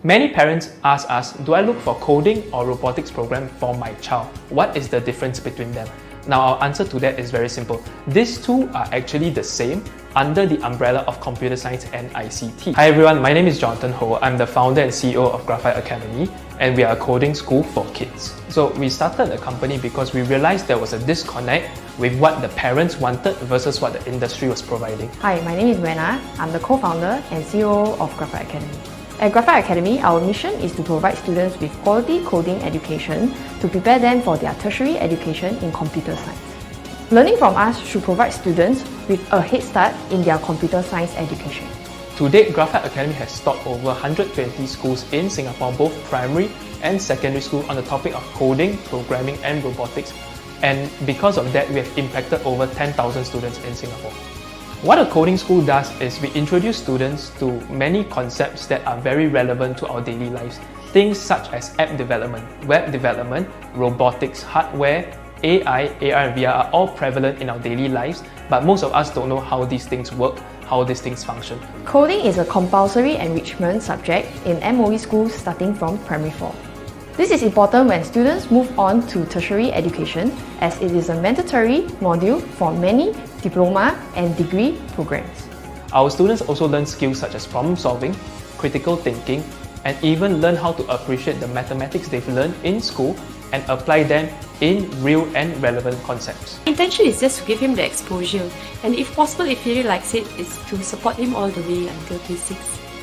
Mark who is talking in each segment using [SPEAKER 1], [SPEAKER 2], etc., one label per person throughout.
[SPEAKER 1] Many parents ask us, do I look for coding or robotics program for my child? What is the difference between them? Now our answer to that is very simple. These two are actually the same under the umbrella of computer science and ICT. Hi everyone, my name is Jonathan Ho. I'm the founder and CEO of Graphite Academy, and we are a coding school for kids. So we started the company because we realized there was a disconnect with what the parents wanted versus what the industry was providing.
[SPEAKER 2] Hi, my name is Rena. I'm the co-founder and CEO of Graphite Academy. At Graphite Academy, our mission is to provide students with quality coding education to prepare them for their tertiary education in computer science. Learning from us should provide students with a head start in their computer science education.
[SPEAKER 1] To date, Graphite Academy has taught over 120 schools in Singapore, both primary and secondary school, on the topic of coding, programming and robotics. And because of that, we have impacted over 10,000 students in Singapore. What a coding school does is we introduce students to many concepts that are very relevant to our daily lives. Things such as app development, web development, robotics, hardware, AI, AR and VR are all prevalent in our daily lives, but most of us don't know how these things work, how these things function.
[SPEAKER 2] Coding is a compulsory enrichment subject in MOE schools starting from primary 4. This is important when students move on to tertiary education, as it is a mandatory module for many diploma and degree programs.
[SPEAKER 1] Our students also learn skills such as problem solving, critical thinking, and even learn how to appreciate the mathematics they've learned in school and apply them in real and relevant concepts.
[SPEAKER 3] The intention is just to give him the exposure, and if possible, if he really likes it, is to support him all the way until P6.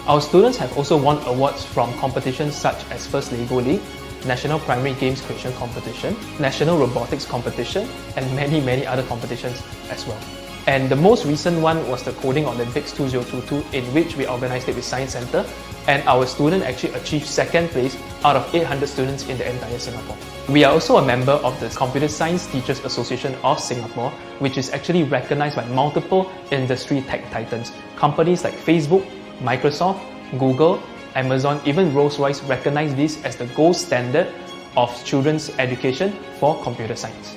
[SPEAKER 1] Our students have also won awards from competitions such as First Lego League, National Primary Games Creation Competition, National Robotics Competition, and many other competitions as well. And the most recent one was the Coding Olympics 2022, in which we organized it with Science Centre, and our student actually achieved second place out of 800 students in the entire Singapore. We are also a member of the Computer Science Teachers Association of Singapore, which is actually recognized by multiple industry tech titans. Companies like Facebook, Microsoft, Google, Amazon, even Rolls-Royce recognize this as the gold standard of children's education for computer science.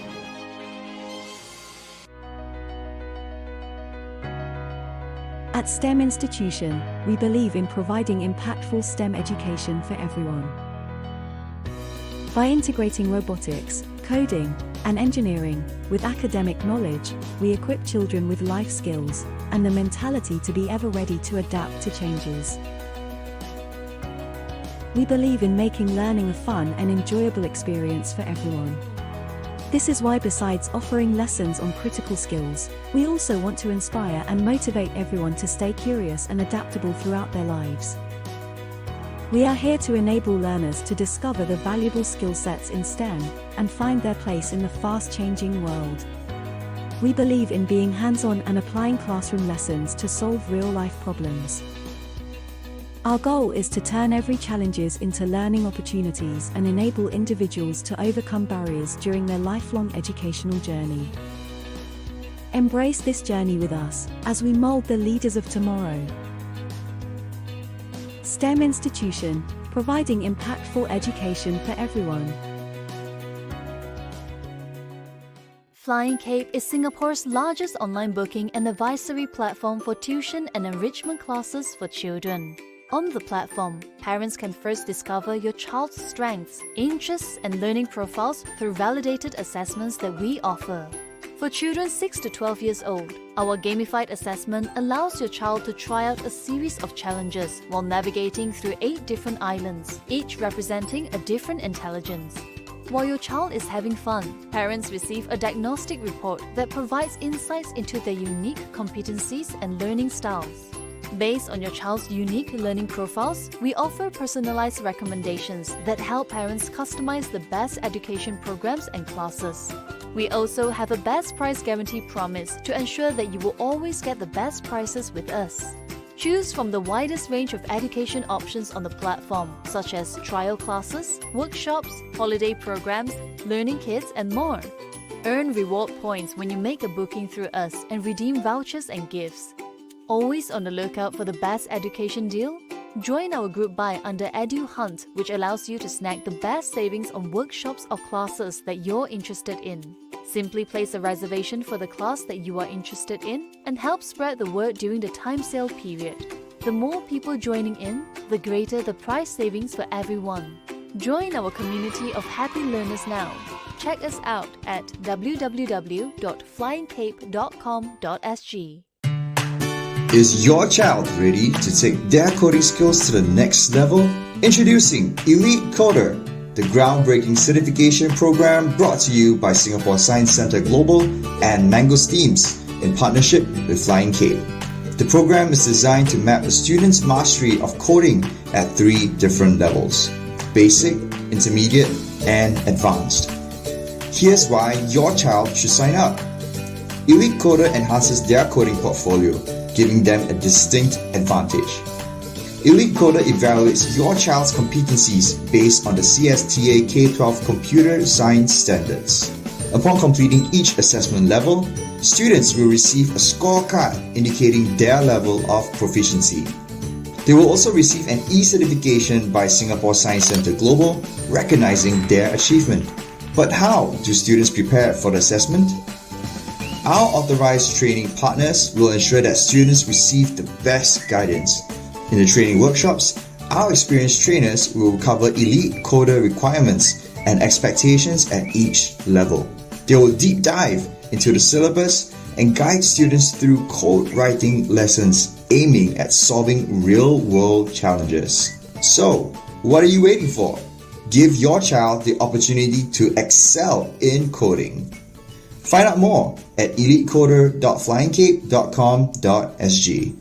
[SPEAKER 4] At STEM Institution, we believe in providing impactful STEM education for everyone. By integrating robotics, coding, and engineering with academic knowledge, we equip children with life skills and the mentality to be ever ready to adapt to changes. We believe in making learning a fun and enjoyable experience for everyone. This is why, besides offering lessons on critical skills, we also want to inspire and motivate everyone to stay curious and adaptable throughout their lives. We are here to enable learners to discover the valuable skill sets in STEM and find their place in the fast-changing world. We believe in being hands-on and applying classroom lessons to solve real-life problems. Our goal is to turn every challenges into learning opportunities and enable individuals to overcome barriers during their lifelong educational journey. Embrace this journey with us as we mold the leaders of tomorrow. STEM Institution, providing impactful education for everyone.
[SPEAKER 5] Flying Cape is Singapore's largest online booking and advisory platform for tuition and enrichment classes for children. On the platform, parents can first discover your child's strengths, interests, and learning profiles through validated assessments that we offer. For children 6 to 12 years old, our gamified assessment allows your child to try out a series of challenges while navigating through 8 different islands, each representing a different intelligence. While your child is having fun, parents receive a diagnostic report that provides insights into their unique competencies and learning styles. Based on your child's unique learning profiles, we offer personalized recommendations that help parents customize the best education programs and classes. We also have a best price guarantee promise to ensure that you will always get the best prices with us. Choose from the widest range of education options on the platform, such as trial classes, workshops, holiday programs, learning kits, and more. Earn reward points when you make a booking through us and redeem vouchers and gifts. Always on the lookout for the best education deal? Join our group buy under Edu Hunt, which allows you to snag the best savings on workshops or classes that you're interested in. Simply place a reservation for the class that you are interested in and help spread the word during the time sale period. The more people joining in, the greater the price savings for everyone. Join our community of happy learners now. Check us out at www.flyingcape.com.sg.
[SPEAKER 6] Is your child ready to take their coding skills to the next level? Introducing Elite Coder, the groundbreaking certification program brought to you by Singapore Science Centre Global and Mangosteams in partnership with Flying Cape. The program is designed to map a student's mastery of coding at 3 different levels: basic, intermediate, and advanced. Here's why your child should sign up. Elite Coder enhances their coding portfolio, giving them a distinct advantage. Elite Coder evaluates your child's competencies based on the CSTA K-12 Computer Science Standards. Upon completing each assessment level, students will receive a scorecard indicating their level of proficiency. They will also receive an e-certification by Singapore Science Centre Global, recognizing their achievement. But how do students prepare for the assessment? Our authorized training partners will ensure that students receive the best guidance. In the training workshops, our experienced trainers will cover Elite Coder requirements and expectations at each level. They will deep dive into the syllabus and guide students through code writing lessons aiming at solving real-world challenges. So, what are you waiting for? Give your child the opportunity to excel in coding. Find out more at elitecoder.flyingcape.com.sg.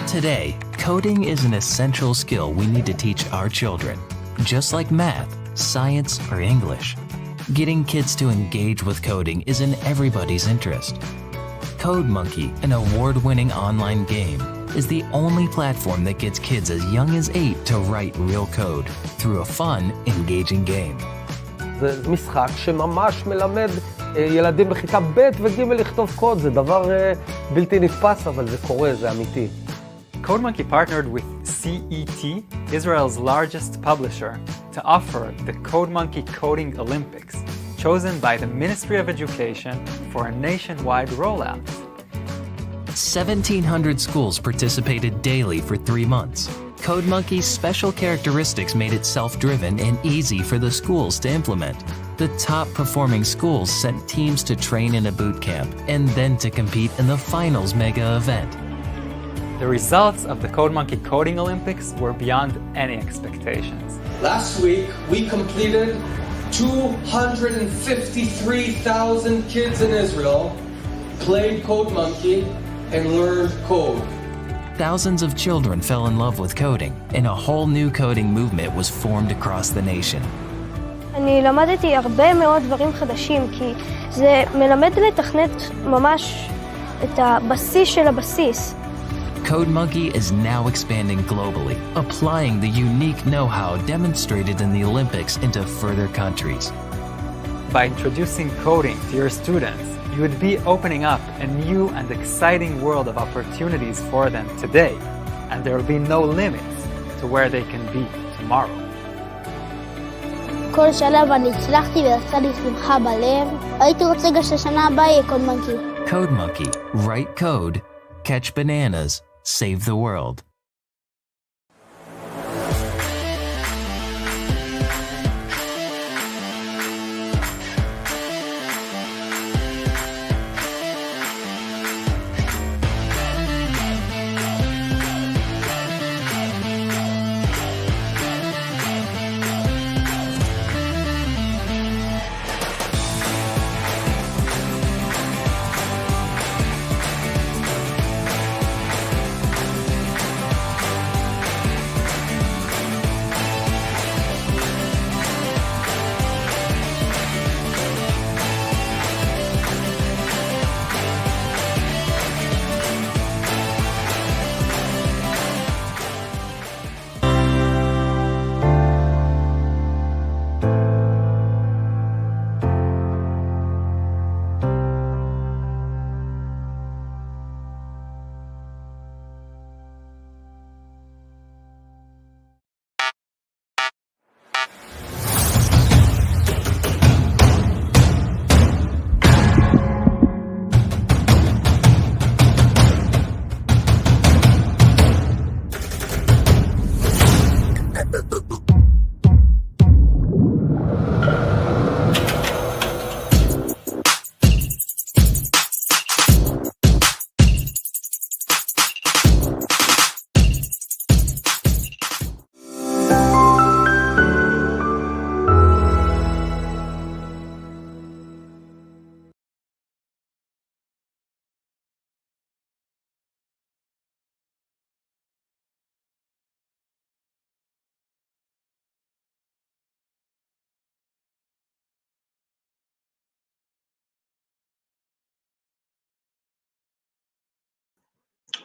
[SPEAKER 7] Today, coding is an essential skill we need to teach our children, just like math, science, or English. Getting kids to engage with coding is in everybody's interest. CodeMonkey, an award-winning online game, is the only platform that gets kids as young as 8 to write real code through a fun, engaging game.
[SPEAKER 8] זה משחק שממש מלמד ילדים בכיתה ב' וג' לכתוב קוד. זה דבר בלתי נתפס, אבל זה קורה, זה אמיתי.
[SPEAKER 9] CodeMonkey partnered with CET, Israel's largest publisher, to offer the CodeMonkey Coding Olympics, chosen by the Ministry of Education for a nationwide rollout.
[SPEAKER 7] 1,700 schools participated daily for 3 months. CodeMonkey's special characteristics made it self-driven and easy for the schools to implement. The top-performing schools sent teams to train in a boot camp and then to compete in the finals mega event.
[SPEAKER 9] The results of the CodeMonkey Coding Olympics were beyond any expectations.
[SPEAKER 10] Last week, we completed 253,000 kids in Israel played CodeMonkey and learned code.
[SPEAKER 7] Thousands of children fell in love with coding, and a whole new coding movement was formed across the nation.
[SPEAKER 11] אני למדתי הרבה מאוד דברים חדשים, כי זה מלמד לתכנת ממש את הבסיס של הבסיס.
[SPEAKER 7] CodeMonkey is now expanding globally, applying the unique know-how demonstrated in the Olympics into further countries.
[SPEAKER 9] By introducing coding to your students, you would be opening up a new and exciting world of opportunities for them today, and there will be no limits to where they can be tomorrow.
[SPEAKER 11] כל שלב אני הצלחתי ויצא לי שמחה בלב. הייתי רוצה גם ששנה הבאה יהיה CodeMonkey.
[SPEAKER 7] CodeMonkey, write code, catch bananas, save the world.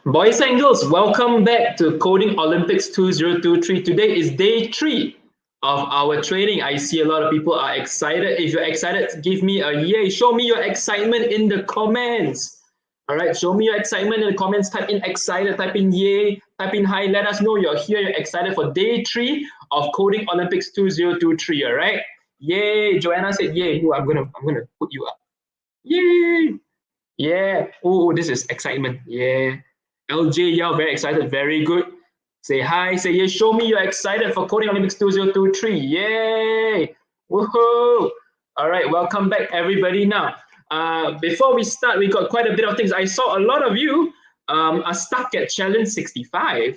[SPEAKER 1] Boys and girls, welcome back to Coding Olympics 2023. Today is day 3 of our training. I see a lot of people are excited. If you're excited, give me a yay. Show me your excitement in the comments. All right, show me your excitement in the comments. Type in excited, type in yay, type in hi. Let us know you're here, you're excited for day 3 of Coding Olympics 2023. All right, yay. Joanna said yay. Ooh, I'm gonna put you up. Yay. Yeah. Oh, this is excitement. Yeah. LJ Yao, very excited. Very good. Say hi. Say yes. Show me you're excited for Coding Olympics 2023. Yay. Woohoo. All right. Welcome back, everybody. Now, before we start, we got quite a bit of things. I saw a lot of you are stuck at Challenge 65.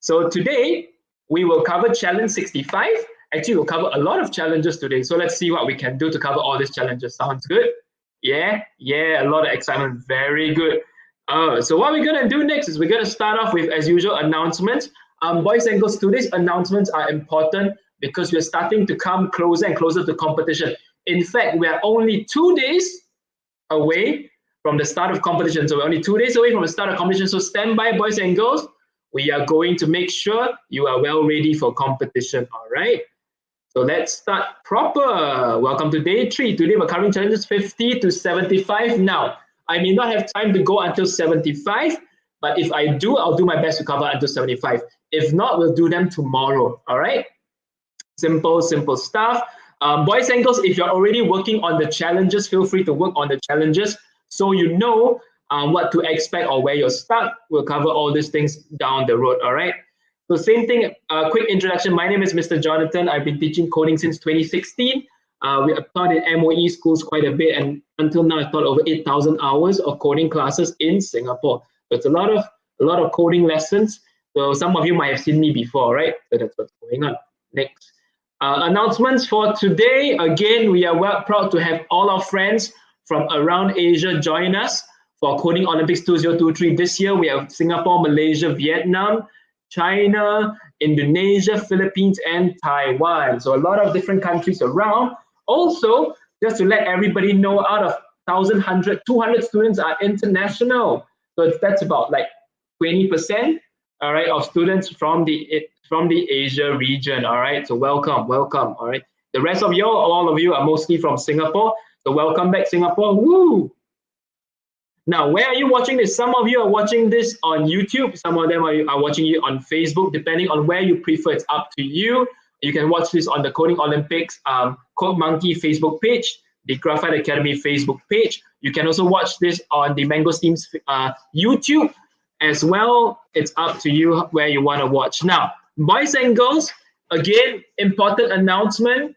[SPEAKER 1] So today, we will cover Challenge 65. Actually, we'll cover a lot of challenges today. So let's see what we can do to cover all these challenges. Sounds good? Yeah, a lot of excitement. Very good. So what we're going to do next is we're going to start off with, as usual, announcements. Boys and girls, today's announcements are important because we're starting to come closer and closer to competition. In fact, we are only 2 days away from the start of competition. So we're only 2 days away from the start of competition. So stand by, boys and girls. We are going to make sure you are well ready for competition. All right. So let's start proper. Welcome to day 3. Today we're covering challenges 50 to 75. Now, I may not have time to go until 75, but if I do, I'll do my best to cover until 75. If not, we'll do them tomorrow. All right. Simple stuff. Boys and girls, if you're already working on the challenges, feel free to work on the challenges so you know what to expect or where you're stuck. We'll cover all these things down the road. All right. So same thing, quick introduction. My name is Mr. Jonathan. I've been teaching coding since 2016. We have taught in MOE schools quite a bit, and until now I've taught over 8,000 hours of coding classes in Singapore. So it's a lot of coding lessons. So some of you might have seen me before, right? So that's what's going on. Next. Announcements for today. Again, we are proud to have all our friends from around Asia join us for Coding Olympics 2023. This year we have Singapore, Malaysia, Vietnam, China, Indonesia, Philippines, and Taiwan. So a lot of different countries around. Also, just to let everybody know, out of 200 students are international. So that's about like 20%, all right, of students from the Asia region, all right? So welcome, all right? The rest of you, all of you are mostly from Singapore. So welcome back, Singapore. Woo! Now, where are you watching this? Some of you are watching this on YouTube. Some of them are watching you on Facebook, depending on where you prefer. It's up to you. You can watch this on the Coding Olympics Code Monkey Facebook page, the Graphite Academy Facebook page. You can also watch this on the Mangosteam's YouTube as well. It's up to you where you want to watch. Now, boys and girls, again, important announcement.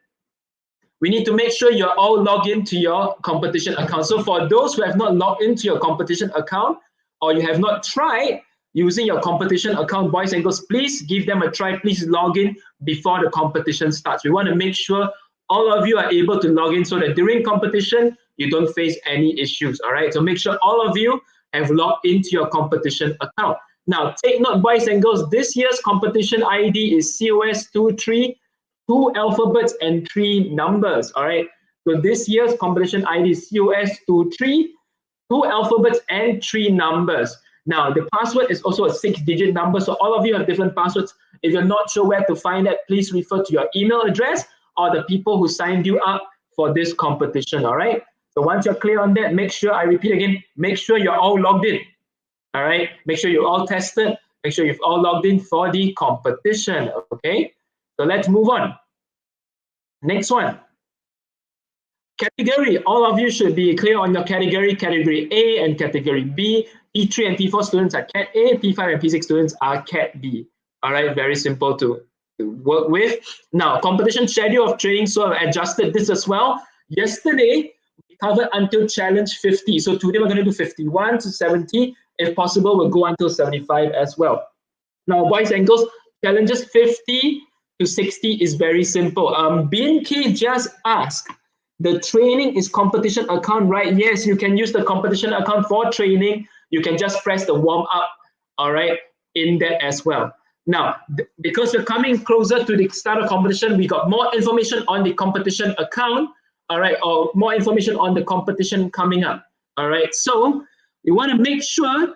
[SPEAKER 1] We need to make sure you're all logged into your competition account. So for those who have not logged into your competition account, or you have not tried using your competition account, boys and girls, please give them a try. Please log in before the competition starts. We want to make sure all of you are able to log in so that during competition, you don't face any issues, all right? So make sure all of you have logged into your competition account. Now, take note, boys and girls, this year's competition ID is COS23, 2 alphabets and 3 numbers, all right? So this year's competition ID is COS23, 2 alphabets and 3 numbers. Now, the password is also a 6-digit number, so all of you have different passwords. If you're not sure where to find that, please refer to your email address or the people who signed you up for this competition, all right? So once you're clear on that, make sure, I repeat again, make sure you're all logged in, all right? Make sure you're all tested. Make sure you've all logged in for the competition, okay? So let's move on. Next one. Category. All of you should be clear on your category. Category A and Category B. P3 and P4 students are Cat A. P5 and P6 students are Cat B. All right, very simple to work with. Now, competition schedule of training. So I've adjusted this as well. Yesterday, we covered until challenge 50. So today we're going to do 51 to 70. If possible, we'll go until 75 as well. Now, boys and girls, challenges 50 to 60 is very simple. Bin K just asked, the training is competition account, right? Yes, you can use the competition account for training. You can just press the warm up, all right, in that as well. Now, because we're coming closer to the start of competition, we got more information on the competition account, all right, or more information on the competition coming up, all right? So we want to make sure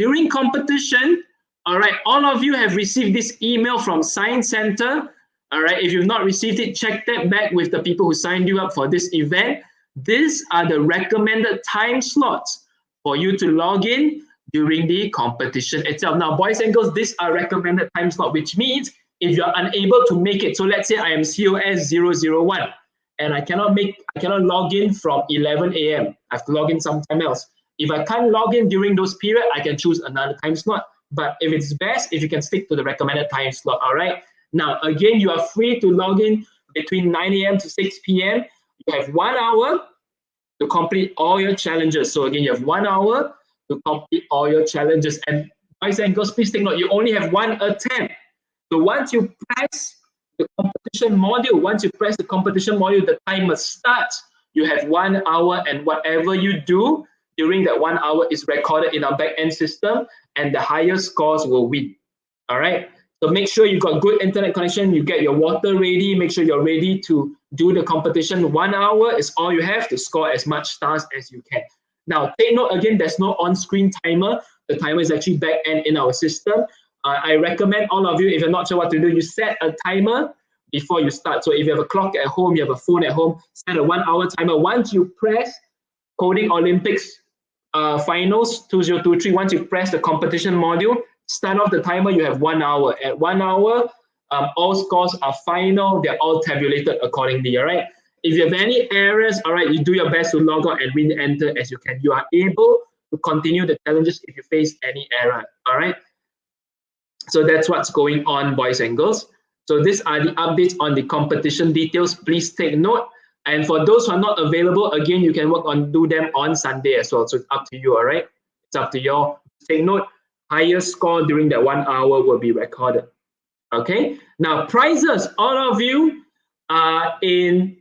[SPEAKER 12] during competition, all right, all of you have received this email from Science Center. All right, if you've not received it, check that back with the people who signed you up for this event. These are the recommended time slots for you to log in during the competition itself. Now, boys and girls, these are recommended time slot, which means if you're unable to make it, so let's say I am COS 001 and I cannot log in from 11 a.m. I have to log in sometime else. If I can't log in during those periods, I can choose another time slot. But if it's best, if you can stick to the recommended time slot, all right? Now, again, you are free to log in between 9 a.m. to 6 p.m. You have 1 hour to complete all your challenges. So again, you have 1 hour to complete all your challenges. And boys and girls, please take note, you only have one attempt. So once you press the competition module, the timer starts. You have 1 hour, and whatever you do during that 1 hour is recorded in our back-end system, and the highest scores will win. All right? So make sure you got good internet connection, you get your water ready, make sure you're ready to do the competition. 1 hour is all you have to score as much stars as you can. Now, take note again, there's no on-screen timer. The timer is actually back-end in our system. I recommend all of you, if you're not sure what to do, you set a timer before you start. So if you have a clock at home, you have a phone at home, set a 1 hour timer. Once you press Coding Olympics Finals 2023, once you press the competition module, start off the timer, you have 1 hour. At 1 hour, all scores are final. They're all tabulated accordingly, all right? If you have any errors, all right, you do your best to log out and re-enter as you can. You are able to continue the challenges if you face any error, all right? So that's what's going on, boys and girls. So these are the updates on the competition details. Please take note. And for those who are not available, again, you can do them on Sunday as well. So it's up to you, all right? It's up to you all. Take note, highest score during that 1 hour will be recorded. Okay? Now, prizes. All of you are in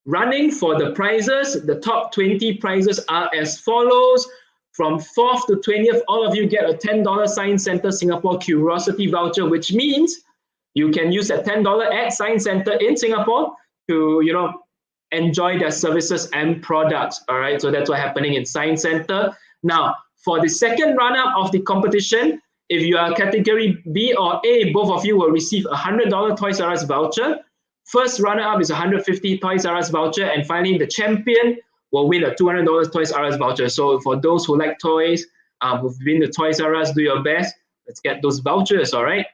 [SPEAKER 12] running for the prizes. The top 20 prizes are as follows. From 4th to 20th, all of you get a $10 Science Center Singapore Curiosity voucher, which means you can use that $10 at Science Center in Singapore to, enjoy their services and products. All right, so that's what's happening in Science Center. Now, for the second runner of the competition, if you are category B or A, both of you will receive a $100 Toys R Us voucher. First runner-up is a $150 Toys R Us voucher, and finally the champion will win a $200 Toys R Us voucher. So for those who like toys, who've been to Toys R Us, do your best. Let's get those vouchers, all right?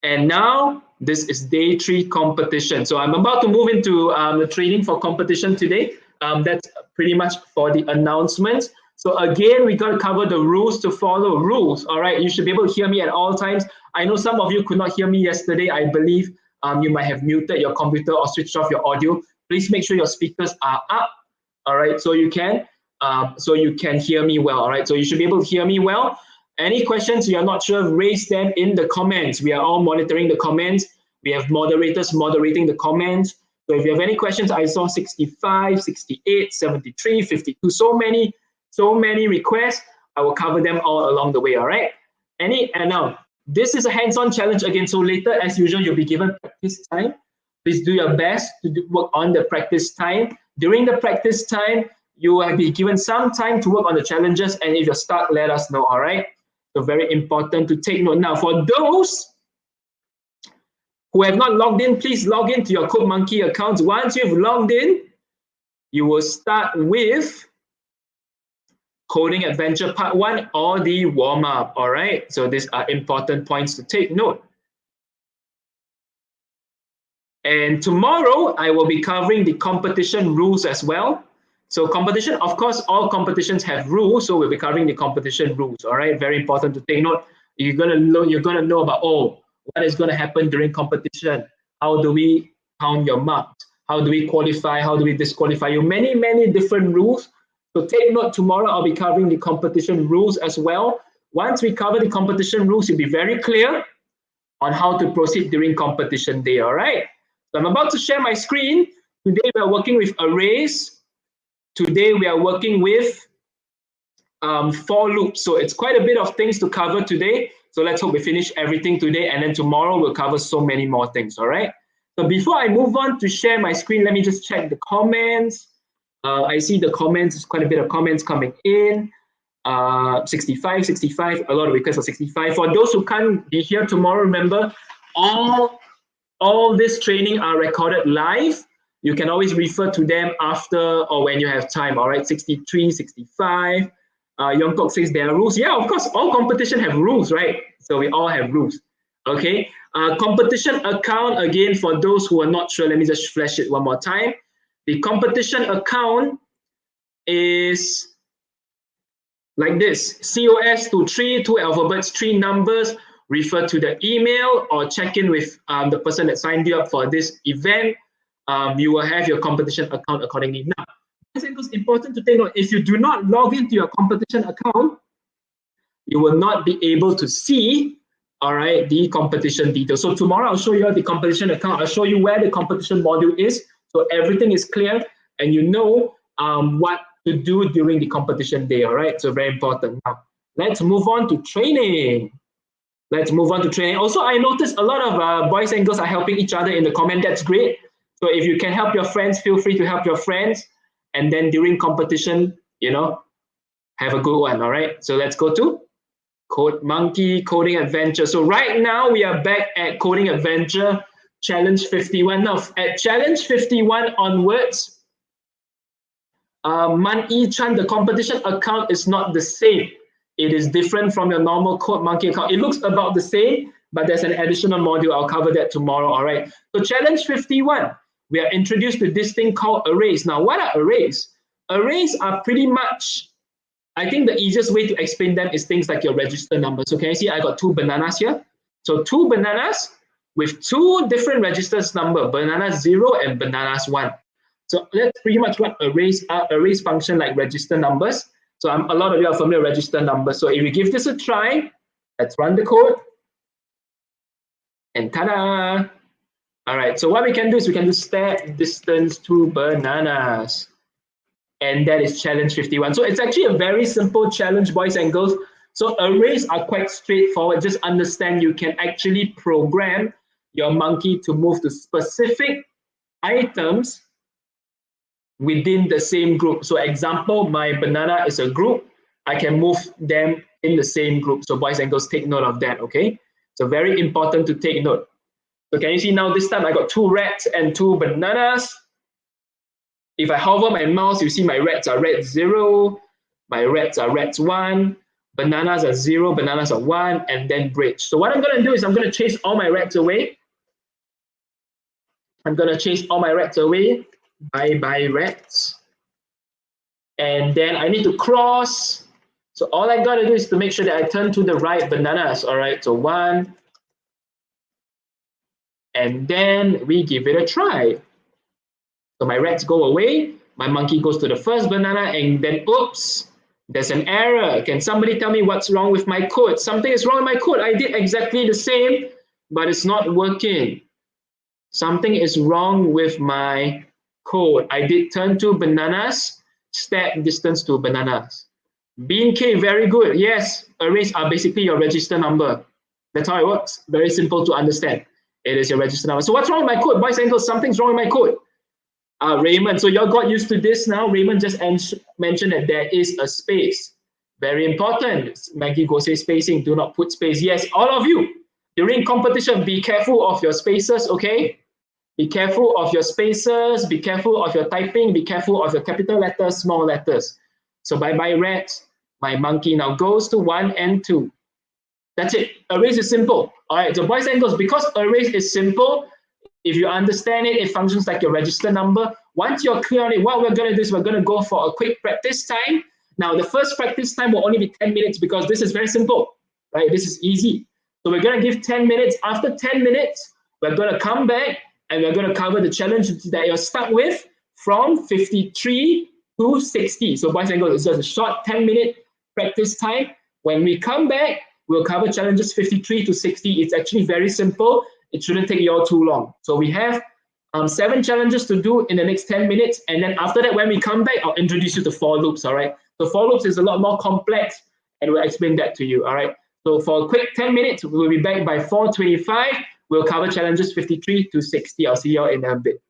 [SPEAKER 12] And now, this is day 3 competition. So I'm about to move into the training for competition today. That's pretty much for the announcements. So again, we got to cover the rules to follow. Rules, all right? You should be able to hear me at all times. I know some of you could not hear me yesterday. I believe you might have muted your computer or switched off your audio. Please make sure your speakers are up, all right? So you can hear me well, all right? So you should be able to hear me well. Any questions you are not sure, raise them in the comments. We are all monitoring the comments. We have moderators moderating the comments. So if you have any questions, I saw 65, 68, 73, 52, so many requests. I will cover them all along the way, all right? And now, this is a hands-on challenge again. So later, as usual, you'll be given practice time. Please do your best to work on the practice time. During the practice time, you will be given some time to work on the challenges. And if you're stuck, let us know, all right? So very important to take note. Now, for those who have not logged in, please log into your CodeMonkey accounts. Once you've logged in, you will start with Coding Adventure Part 1 or the warm-up, all right? So these are important points to take note. And tomorrow, I will be covering the competition rules as well. So competition, of course, all competitions have rules, so we'll be covering the competition rules, all right? Very important to take note. You're gonna know about, what is gonna happen during competition? How do we count your marks? How do we qualify? How do we disqualify you? Many, many different rules. So take note, tomorrow I'll be covering the competition rules as well. Once we cover the competition rules, you'll be very clear on how to proceed during competition day, all right? So I'm about to share my screen. Today we're working with arrays. Today we are working with for loops. So it's quite a bit of things to cover today. So let's hope we finish everything today, and then tomorrow we'll cover so many more things, all right? So before I move on to share my screen, let me just check the comments. I see the comments, there's quite a bit of comments coming in. 65, 65, a lot of requests are 65. For those who can't be here tomorrow, remember, all this training are recorded live. You can always refer to them after or when you have time, all right? 63, 65. Yongkok says there are rules. Yeah, of course, all competition have rules, right? So we all have rules, okay? Competition account, again, for those who are not sure, let me just flash it one more time. The competition account is like this: COS to 3, 2 alphabets, 3 numbers. Refer to the email or check in with the person that signed you up for this event. You will have your competition account accordingly. Now, I think it's important to take note, if you do not log into your competition account, you will not be able to see, all right, the competition details. So tomorrow I'll show you the competition account. I'll show you where the competition module is, so everything is clear and you know what to do during the competition day, all right? So very important. Now, let's move on to training. Let's move on to training. Also, I noticed a lot of boys and girls are helping each other in the comment. That's great. So if you can help your friends, feel free to help your friends. And then during competition, you know, have a good one, all right? So let's go to Code Monkey Coding Adventure. So right now we are back at Coding Adventure Challenge 51. Now at Challenge 51 onwards, Man Yi Chan, the competition account is not the same. It is different from your normal Code Monkey account. It looks about the same, but there's an additional module. I'll cover that tomorrow, all right? So Challenge 51, we are introduced to this thing called arrays. Now, what are arrays? Arrays are pretty much, I think the easiest way to explain them is things like your register numbers. So can you see I got 2 bananas here? So 2 bananas with 2 different registers number, bananas 0 and bananas 1. So that's pretty much what arrays are. Arrays function like register numbers. So a lot of you are familiar with register numbers. So if we give this a try, let's run the code. And ta-da! All right, so what we can do is we can do step distance 2 bananas. And that is challenge 51. So it's actually a very simple challenge, boys and girls. So arrays are quite straightforward. Just understand you can actually program your monkey to move to specific items within the same group. So example, my banana is a group. I can move them in the same group. So boys and girls, take note of that, okay? So very important to take note. So can you see now this time I got 2 reds and 2 bananas. If I hover my mouse, you see my reds are red 0, my reds are reds 1, bananas are 0, bananas are 1, and then bridge. So what I'm going to do is I'm going to chase all my reds away. I'm going to chase all my reds away. Bye reds. And then I need to cross. So all I got to do is to make sure that I turn to the right bananas. All right, so 1. And then we give it a try. So my reds go away, my monkey goes to the first banana, and then oops, there's an error. Can somebody tell me what's wrong with my code? Something is wrong with my code. I did exactly the same, but it's not working. Something is wrong with my code. I did turn 2 bananas, step distance 2 bananas. Bean K, very good. Yes, arrays are basically your register number. That's how it works. Very simple to understand. It is your register number. So what's wrong with my code? Boys and girls, something's wrong with my code. Raymond, so y'all got used to this now. Raymond just mentioned that there is a space. Very important. Maggie go say spacing, do not put space. Yes, all of you, during competition, be careful of your spaces, okay? Be careful of your spaces, be careful of your typing, be careful of your capital letters, small letters. So bye-bye reds, my monkey now goes to 1 and 2. That's it. Arrays is simple. All right, so boys and girls, because arrays is simple, if you understand it, it functions like your register number. Once you're clear on it, what we're going to do is we're going to go for a quick practice time. Now, the first practice time will only be 10 minutes because this is very simple, right? This is easy. So we're going to give 10 minutes. After 10 minutes, we're going to come back and we're going to cover the challenge that you're stuck with from 53 to 60. So boys and girls, it's just a short 10-minute practice time. When we come back, we'll cover challenges 53 to 60. It's actually very simple. It shouldn't take you all too long. So we have 7 challenges to do in the next 10 minutes. And then after that, when we come back, I'll introduce you to for loops, all right? So for loops is a lot more complex, and we'll explain that to you, all right? So for a quick 10 minutes, we'll be back by 4:25. We'll cover challenges 53 to 60. I'll see you all in a bit.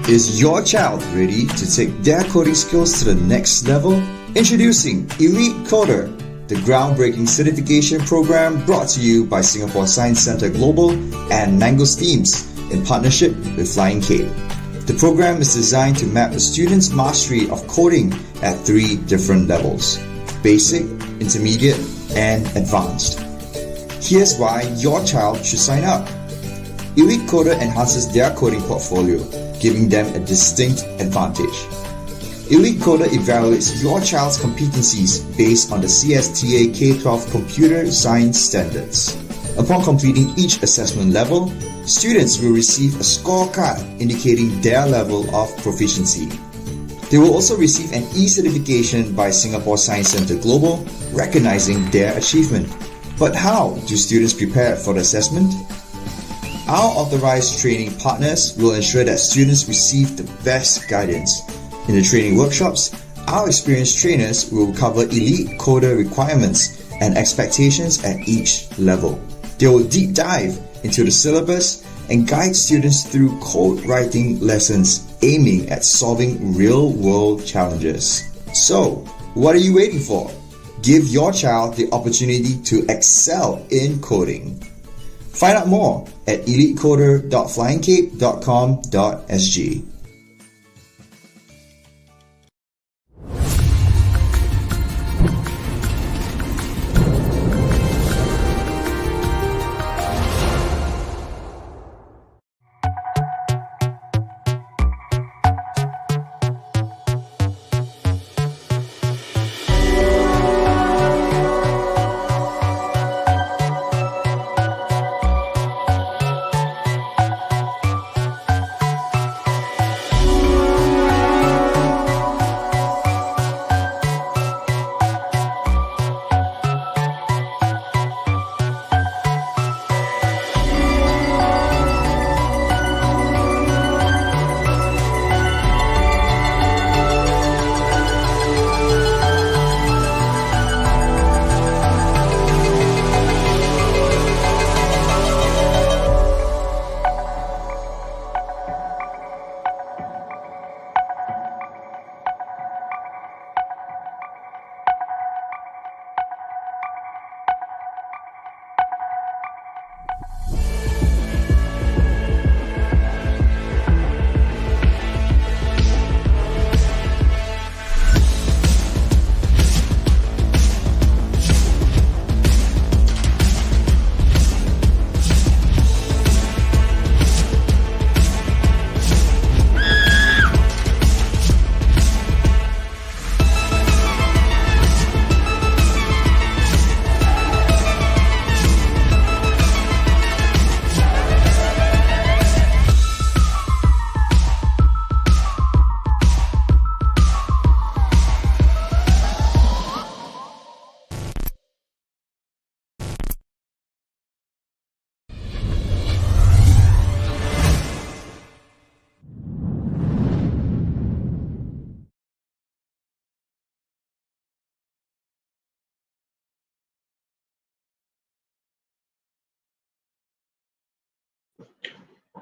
[SPEAKER 6] Is your child ready to take their coding skills to the next level? Introducing Elite Coder, the groundbreaking certification program brought to you by Singapore Science Centre Global and Mangosteams in partnership with Flying Cape. The program is designed to map a student's mastery of coding at 3 different levels: basic, intermediate, and advanced. Here's why your child should sign up. Elite Coder enhances their coding portfolio, giving them a distinct advantage. Elite Coder evaluates your child's competencies based on the CSTA K-12 Computer Science Standards. Upon completing each assessment level, students will receive a scorecard indicating their level of proficiency. They will also receive an e-certification by Singapore Science Centre Global, recognizing their achievement. But how do students prepare for the assessment? Our authorized training partners will ensure that students receive the best guidance. In the training workshops, our experienced trainers will cover Elite Coder requirements and expectations at each level. They will deep dive into the syllabus and guide students through code writing lessons aiming at solving real-world challenges. So, what are you waiting for? Give your child the opportunity to excel in coding. Find out more at elitecoder.flyingcape.com.sg.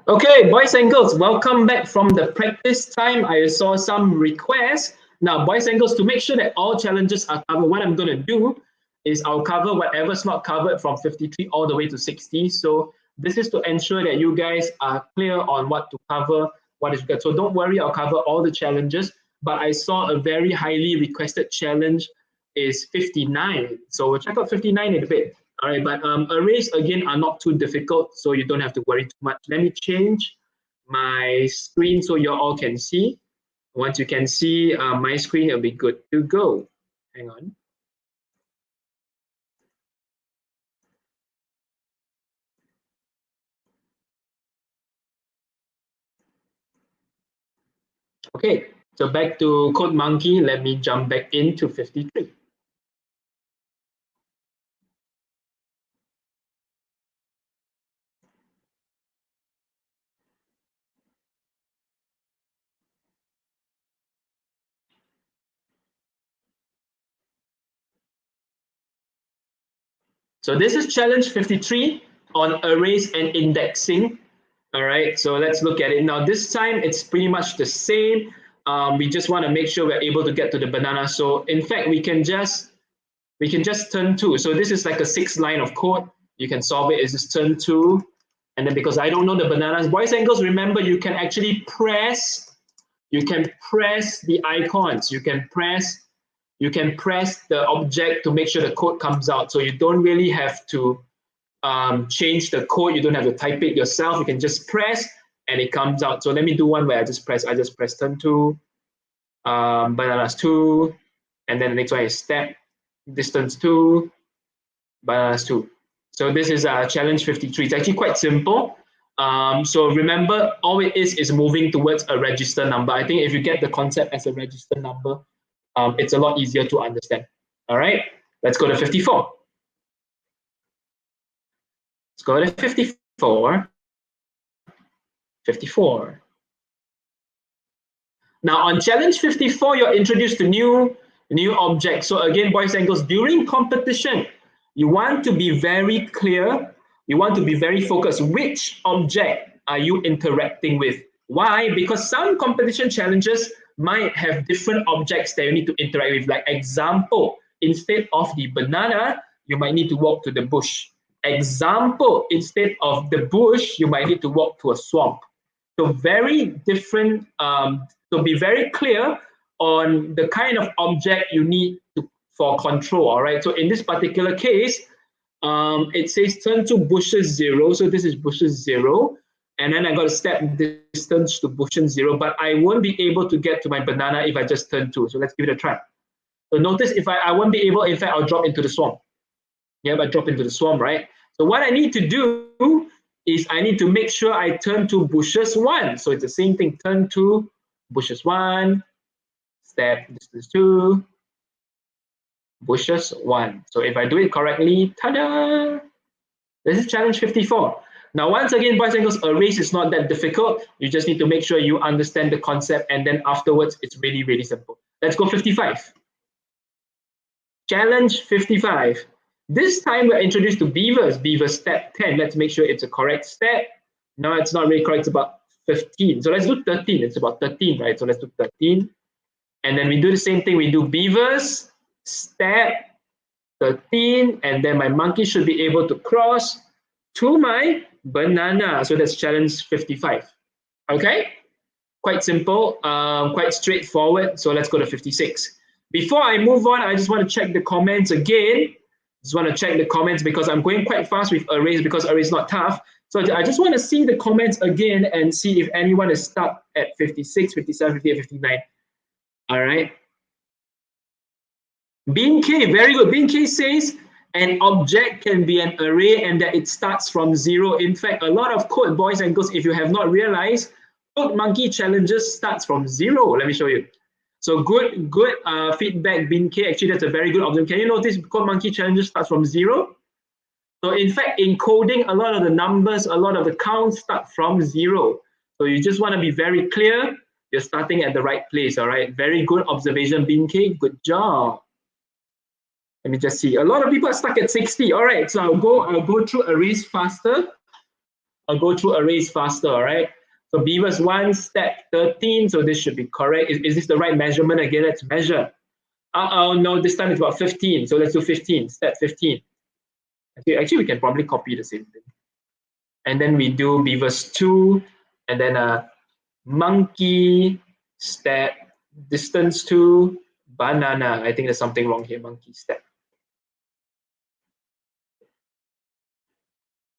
[SPEAKER 12] Okay, boys and girls, welcome back from the practice time. I saw some requests. Now, boys and girls, to make sure that all challenges are covered, what I'm going to do is I'll cover whatever's not covered from 53 all the way to 60. So this is to ensure that you guys are clear on what to cover, what is good. So don't worry, I'll cover all the challenges. But I saw a very highly requested challenge is 59. So we'll check out 59 in a bit. All right, but arrays, again, are not too difficult, so you don't have to worry too much. Let me change my screen so you all can see. Once you can see my screen, it'll be good to go. Hang on. Okay, so back to CodeMonkey. Let me jump back into 53. So this is challenge 53 on arrays and indexing. All right, so let's look at it. Now this time it's pretty much the same. We just want to make sure we're able to get to the banana. So in fact, we can just turn 2. So this is like a 6-line of code. You can solve it. It's just turn 2. And then because I don't know the bananas, boys and girls, remember you can actually press the icons. You can press the object to make sure the code comes out. So you don't really have to change the code. You don't have to type it yourself. You can just press and it comes out. So let me do one where I just press turn 2, bananas 2, and then the next one is step, distance 2, bananas 2. So this is challenge 53. It's actually quite simple. So remember, all it is moving towards a register number. I think if you get the concept as a register number, it's a lot easier to understand. All right, let's go to 54. Let's go to 54. 54. Now on challenge 54, you're introduced to new objects. So again, boys and girls, during competition, you want to be very clear. You want to be very focused. Which object are you interacting with? Why? Because some competition challenges might have different objects that you need to interact with. Like example, instead of the banana, you might need to walk to the bush. Example, instead of the bush, you might need to walk to a swamp. So very different, so be very clear on the kind of object you need for control, all right? So in this particular case, it says turn to bushes 0. So this is bushes 0. And then I got to step distance to bushes 0, but I won't be able to get to my banana if I just turn 2. So let's give it a try. So notice if I won't be able, in fact, I'll drop into the swamp. Yeah, I drop into the swamp, right? So what I need to do is I need to make sure I turn to bushes 1. So it's the same thing, turn to bushes 1, step distance 2, bushes 1. So if I do it correctly, ta-da! This is challenge 54. Now, once again, boys and girls, arrays is not that difficult. You just need to make sure you understand the concept, and then afterwards, it's really, really simple. Let's go 55. Challenge 55. This time, we're introduced to beavers. Beaver step 10. Let's make sure it's a correct step. No, it's not really correct. It's about 15. So let's do 13. It's about 13, right? So let's do 13. And then we do the same thing. We do beavers, step 13, and then my monkey should be able to cross to my banana. So that's challenge 55. Okay? Quite simple, quite straightforward. So let's go to 56. Before I move on, I just want to check the comments again. Just want to check the comments because I'm going quite fast with arrays because arrays is not tough. So I just want to see the comments again and see if anyone is stuck at 56, 57, 58, 59. All right. Bean K, very good. Bean K says an object can be an array and that it starts from 0. In fact, a lot of code, boys and girls, if you have not realized, Code Monkey challenges starts from 0. Let me show you. So good feedback, Bean K. Actually, that's a very good observation. Can you notice Code Monkey challenges starts from 0? So in fact, in coding, a lot of the numbers, a lot of the counts start from 0. So you just want to be very clear. You're starting at the right place, all right? Very good observation, Bean K. Good job. Let me just see. A lot of people are stuck at 60. All right, so I'll go through arrays faster. All right? So beavers 1, step 13. So this should be correct. Is this the right measurement again? Let's measure. Oh no, this time it's about 15. So let's do 15. Step 15. Actually, we can probably copy the same thing. And then we do beavers 2, and then monkey, step, distance 2, banana. I think there's something wrong here. Monkey, step.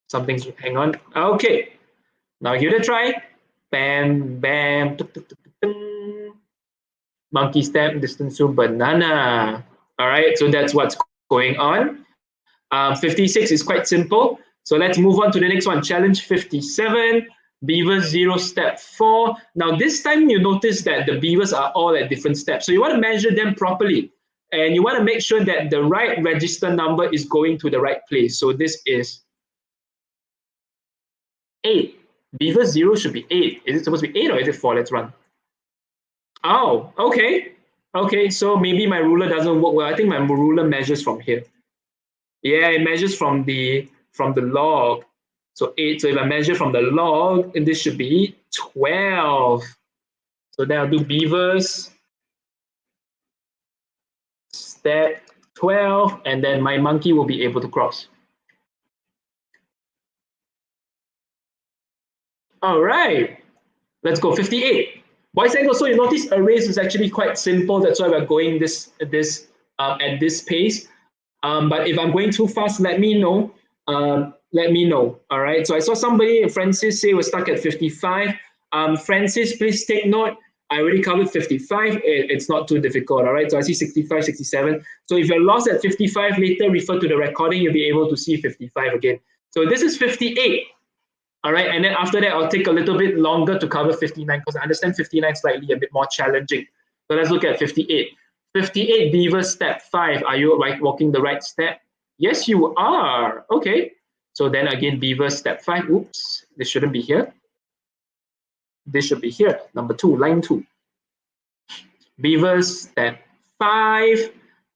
[SPEAKER 12] Something's, hang on. Okay. Now give it a try. Bam, bam. Tuk, tuk, tuk, tuk, tuk. Monkey step, distance to banana. All right, so that's what's going on. 56 is quite simple. So let's move on to the next one. Challenge 57. Beavers 0, step 4. Now this time you notice that the beavers are all at different steps. So you want to measure them properly. And you want to make sure that the right register number is going to the right place. So this is 8. Beaver 0 should be 8. Is it supposed to be 8 or is it 4? Let's run. Oh, okay. Okay, so maybe my ruler doesn't work well. I think my ruler measures from here. Yeah, it measures from the log. So 8. So if I measure from the log, this should be 12. So then I'll do beavers step 12, and then my monkey will be able to cross. All right, let's go 58. Boys and girls, so you notice arrays is actually quite simple. That's why we're going at this pace. But if I'm going too fast, let me know. All right. So I saw somebody, Francis, say we're stuck at 55. Francis, please take note. I already covered 55. It's not too difficult. All right. So I see 65, 67. So if you're lost at 55, later refer to the recording. You'll be able to see 55 again. So this is 58. All right. And then after that, I'll take a little bit longer to cover 59 because I understand 59 is slightly a bit more challenging. So let's look at 58. 58 beaver step 5. Are you walking the right step? Yes, you are. Okay. So then again, beaver step 5. Oops, this shouldn't be here. This should be here. Number 2, line 2. Beaver step 5.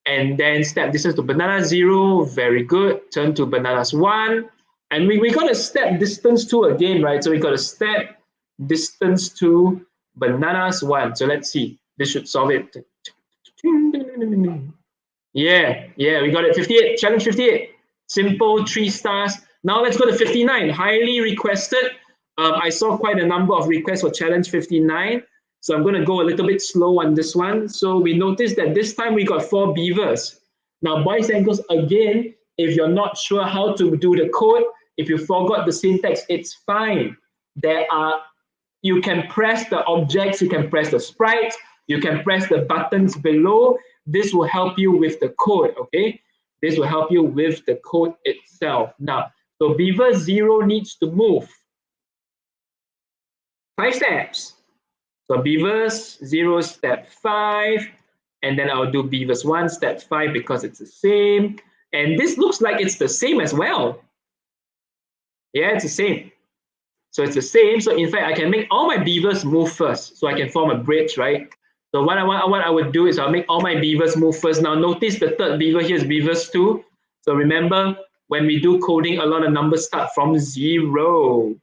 [SPEAKER 12] And then step distance to banana 0. Very good. Turn to bananas 1. And we got a step distance 2 again, right? So we got a step distance to bananas 1. So let's see. This should solve it. Yeah, we got it. 58, challenge 58. Simple, 3 stars. Now let's go to 59. Highly requested. I saw quite a number of requests for challenge 59. So I'm going to go a little bit slow on this one. So we noticed that this time we got 4 beavers. Now, boys and girls, again, if you're not sure how to do the code, if you forgot the syntax, it's fine. You can press the objects, you can press the sprites, you can press the buttons below. This will help you with the code, okay? This will help you with the code itself. Now, so beaver 0 needs to move 5 steps. So beavers 0 step 5, and then I'll do beavers 1 step 5 because it's the same. And this looks like it's the same as well. Yeah, it's the same. So it's the same. So in fact, I can make all my beavers move first, so I can form a bridge, right? So what I would do is I'll make all my beavers move first. Now notice the third beaver here is beavers 2. So remember, when we do coding, a lot of numbers start from 0.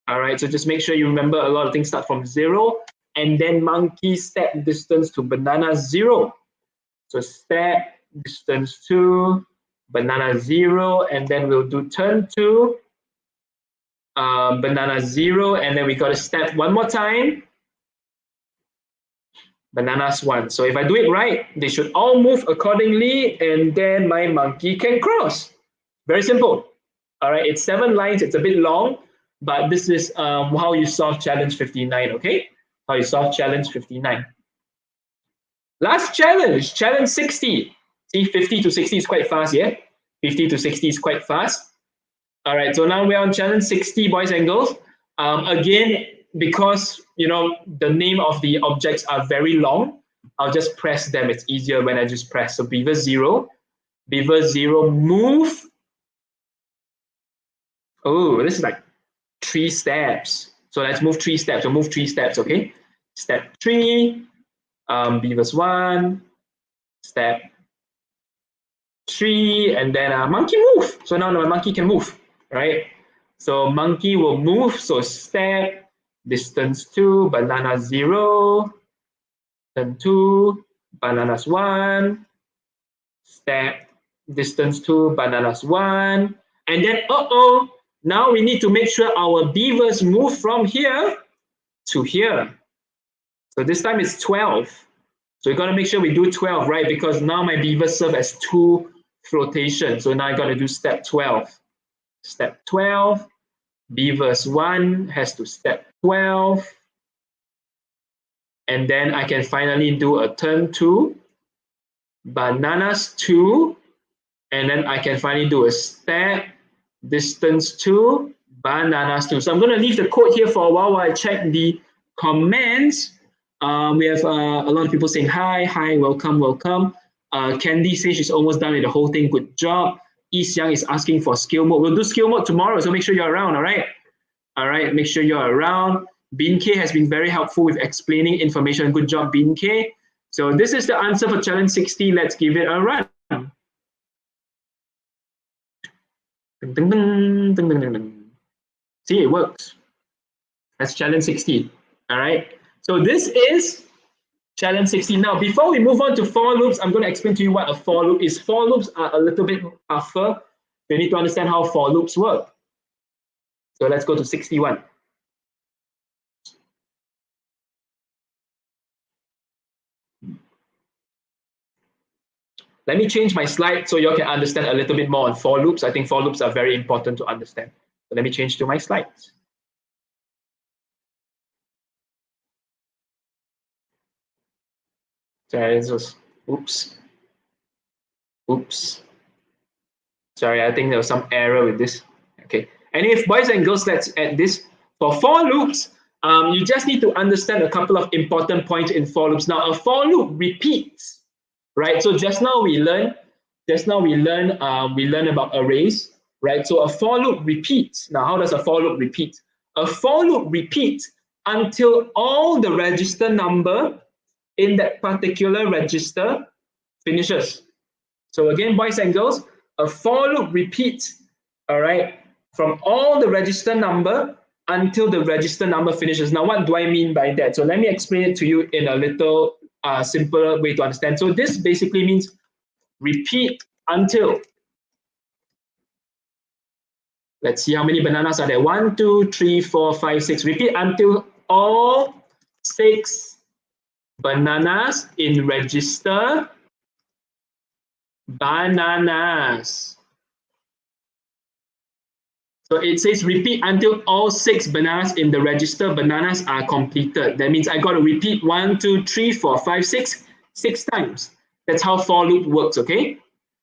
[SPEAKER 12] All right, so just make sure you remember a lot of things start from 0. And then monkey step distance to banana 0. So step distance to banana 0, and then we'll do turn to banana 0, and then we got to step one more time. Bananas 1. So if I do it right, they should all move accordingly, and then my monkey can cross. Very simple. All right, it's 7 lines. It's a bit long, but this is how you solve challenge 59, okay? How you solve challenge 59. Last challenge, challenge 60. See, 50 to 60 is quite fast, yeah? 50 to 60 is quite fast. All right, so now we're on challenge 60, boys and girls. Again, because the name of the objects are very long, I'll just press them. It's easier when I just press. So beaver 0, move. Oh, this is like 3 steps. So let's move 3 steps. So move 3 steps, okay? Step 3, beavers 1, step 3, and then monkey move. So now my monkey can move, right? So monkey will move. So step distance 2, banana 0, turn 2, bananas 1, step distance 2, bananas 1, and then now we need to make sure our beavers move from here to here. So this time it's 12. So we got to make sure we do 12, right? Because now my beavers serve as 2 flotations. So now I got to do step 12. Step 12, beavers 1 has to step 12. And then I can finally do a turn 2, bananas 2, and then I can finally do a step distance 2, bananas 2. So I'm going to leave the code here for a while I check the comments. We have a lot of people saying hi, welcome. Candy says she's almost done with the whole thing. Good job. Yi Xiang is asking for skill mode. We'll do skill mode tomorrow, so make sure you're around, all right? All right, make sure you're around. Bin K has been very helpful with explaining information. Good job, Bin K. So this is the answer for challenge 60. Let's give it a run. Ding, ding, ding, ding, ding, ding. See, it works. That's challenge 16. All right. So this is challenge 16. Now, before we move on to for loops, I'm going to explain to you what a for loop is. For loops are a little bit tougher. You need to understand how for loops work. So let's go to 61. Let me change my slide so you can understand a little bit more on for loops. I think for loops are very important to understand. So let me change to my slides. Sorry, this was, oops. Sorry, I think there was some error with this. Okay. And if boys and girls, let's add this. For loops, you just need to understand a couple of important points in for loops. Now, a for loop repeats, right? So just now we learned about arrays, right? So a for loop repeats. Now, how does a for loop repeat? A for loop repeats until all the register number in that particular register finishes. So again, boys and girls, a for loop repeats, all right, from all the register number until the register number finishes. Now, what do I mean by that? So let me explain it to you in a little simpler way to understand. So this basically means repeat until. Let's see how many bananas are there. 1, 2, 3, 4, 5, 6. Repeat until all 6 bananas in register bananas. So it says repeat until all 6 bananas in the register bananas are completed. That means I got to repeat 1, 2, 3, 4, 5, 6, 6 times. That's how for loop works, okay?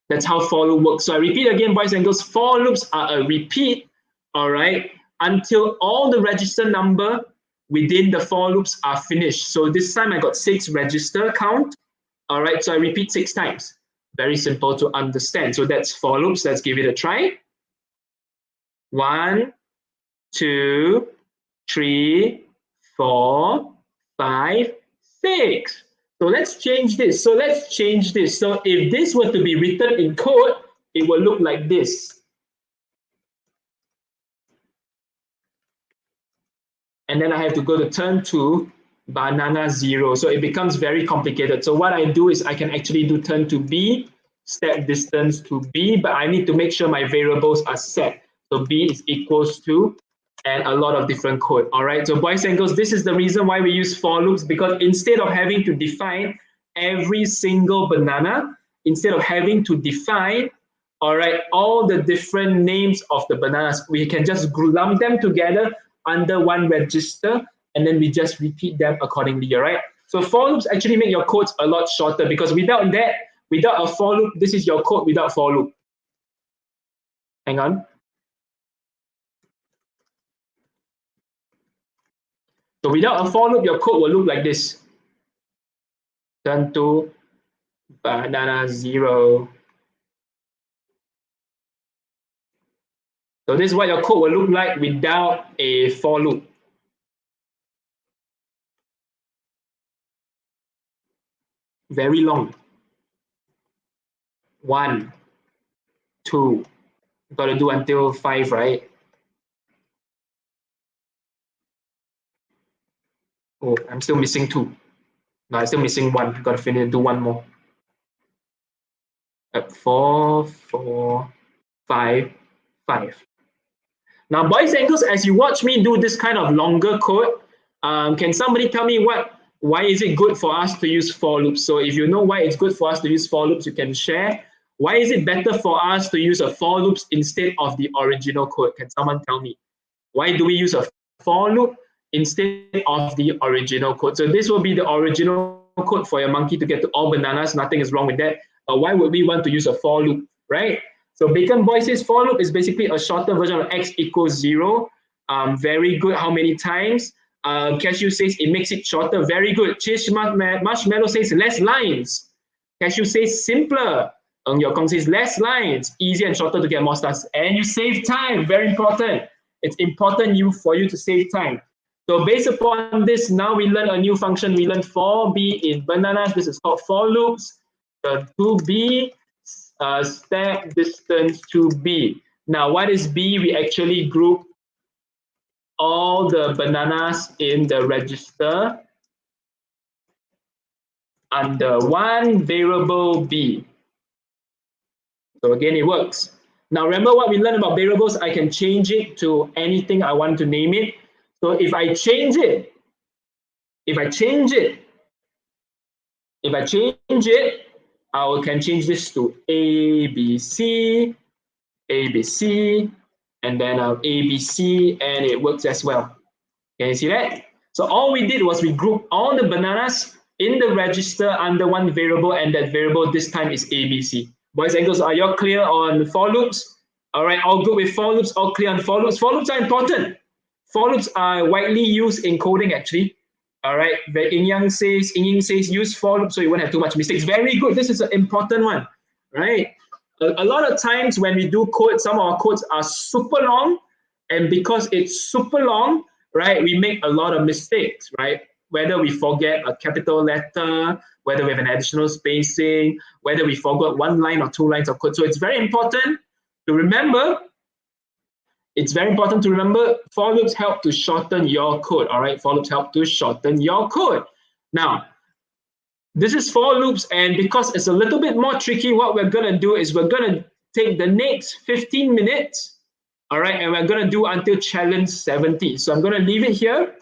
[SPEAKER 12] That's how for loop works. So I repeat again, boys and girls, for loops are a repeat, all right, until all the register number within the for loops are finished. So this time I got 6 register count, all right, so I repeat 6 times. Very simple to understand. So that's for loops. Let's give it a try. 1, 2, 3, 4, 5, 6. So let's change this. So if this were to be written in code, it will look like this. And then I have to go to turn to banana 0. So it becomes very complicated. So what I do is I can actually do turn to B, step distance to B, but I need to make sure my variables are set. So B is equals to, and a lot of different code. All right, so boys and girls, this is the reason why we use for loops, because instead of having to define every single banana, instead of having to define, all right, all the different names of the bananas, we can just lump them together under one register, and then we just repeat them accordingly, all right? So for loops actually make your codes a lot shorter, because without that, without a for loop, this is your code without for loop. Hang on. So without a for loop, your code will look like this. Turn to banana 0. So this is what your code will look like without a for loop. Very long. 1, 2. Got to do until 5, right? Oh, I'm still missing 2. No, I'm still missing 1. Got to finish, do 1 more. 4, 4, 5, 5. Now, boys and girls, as you watch me do this kind of longer code, can somebody tell me why is it good for us to use for loops? So if you know why it's good for us to use for loops, you can share. Why is it better for us to use a for loops instead of the original code? Can someone tell me? Why do we use a for loop instead of the original code? So this will be the original code for your monkey to get to all bananas. Nothing is wrong with that. But why would we want to use a for loop, right? So Bacon Boy says for loop is basically a shorter version of x equals 0. Very good. How many times? Cashew says it makes it shorter. Very good. Chish Marshmallow says less lines. Cashew says simpler. Your Kong says less lines, easier and shorter to get more stars. And you save time. Very important. It's important for you to save time. So based upon this, now we learn a new function. We learn for B in bananas. This is called for loops. To B, step distance to B. Now, what is B? We actually group all the bananas in the register under one variable b. So again, it works. Now remember what we learned about variables, I can change it to anything I want to name it. So if I change it, I can change this to ABC, and then ABC, and it works as well. Can you see that? So all we did was we grouped all the bananas in the register under one variable, and that variable this time is ABC. Boys and girls, are you all clear on for loops? All right, all good with for loops, all clear on for loops. For loops are important. For loops are widely used in coding actually. All right, Ying Yang says use for loops so you won't have too much mistakes. Very good, this is an important one, right? A lot of times when we do code, some of our codes are super long, and because it's super long, right, we make a lot of mistakes, right? Whether we forget a capital letter, whether we have an additional spacing, whether we forgot one line or two lines of code. So it's very important to remember. For loops help to shorten your code. All right, for loops help to shorten your code. Now, this is for loops, and because it's a little bit more tricky, what we're gonna do is we're gonna take the next 15 minutes, all right, and we're gonna do until challenge 70. So I'm gonna leave it here.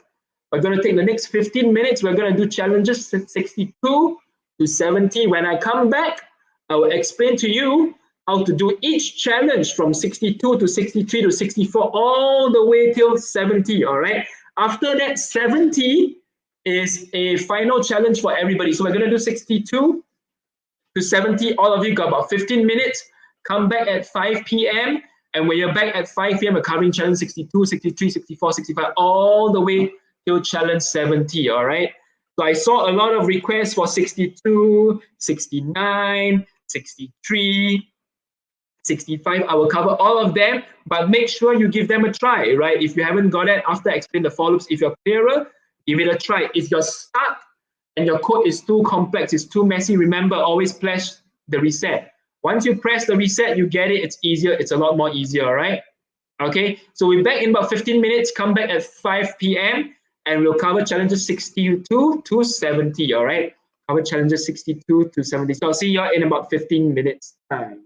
[SPEAKER 12] We're gonna take the next 15 minutes. We're gonna do challenges 62 to 70. When I come back, I will explain to you how to do each challenge from 62 to 63 to 64 all the way till 70, all right? After that, 70 is a final challenge for everybody. So we're gonna do 62 to 70. All of you got about 15 minutes. Come back at 5 p.m. And when you're back at 5 p.m., we're covering challenge 62, 63, 64, 65, all the way till challenge 70, all right? So I saw a lot of requests for 62, 69, 63, 65. I will cover all of them, but make sure you give them a try, right? If you haven't got it, after I explain the for loops, if you're clearer, give it a try. If you're stuck and your code is too complex, it's too messy, remember, always press the reset. Once you press the reset, you get it, it's easier, it's a lot more easier, right? Okay, so we're back in about 15 minutes, come back at 5 p.m. and we'll cover challenges 62 to 70, all right? Cover challenges 62 to 70. So I'll see you in about 15 minutes time.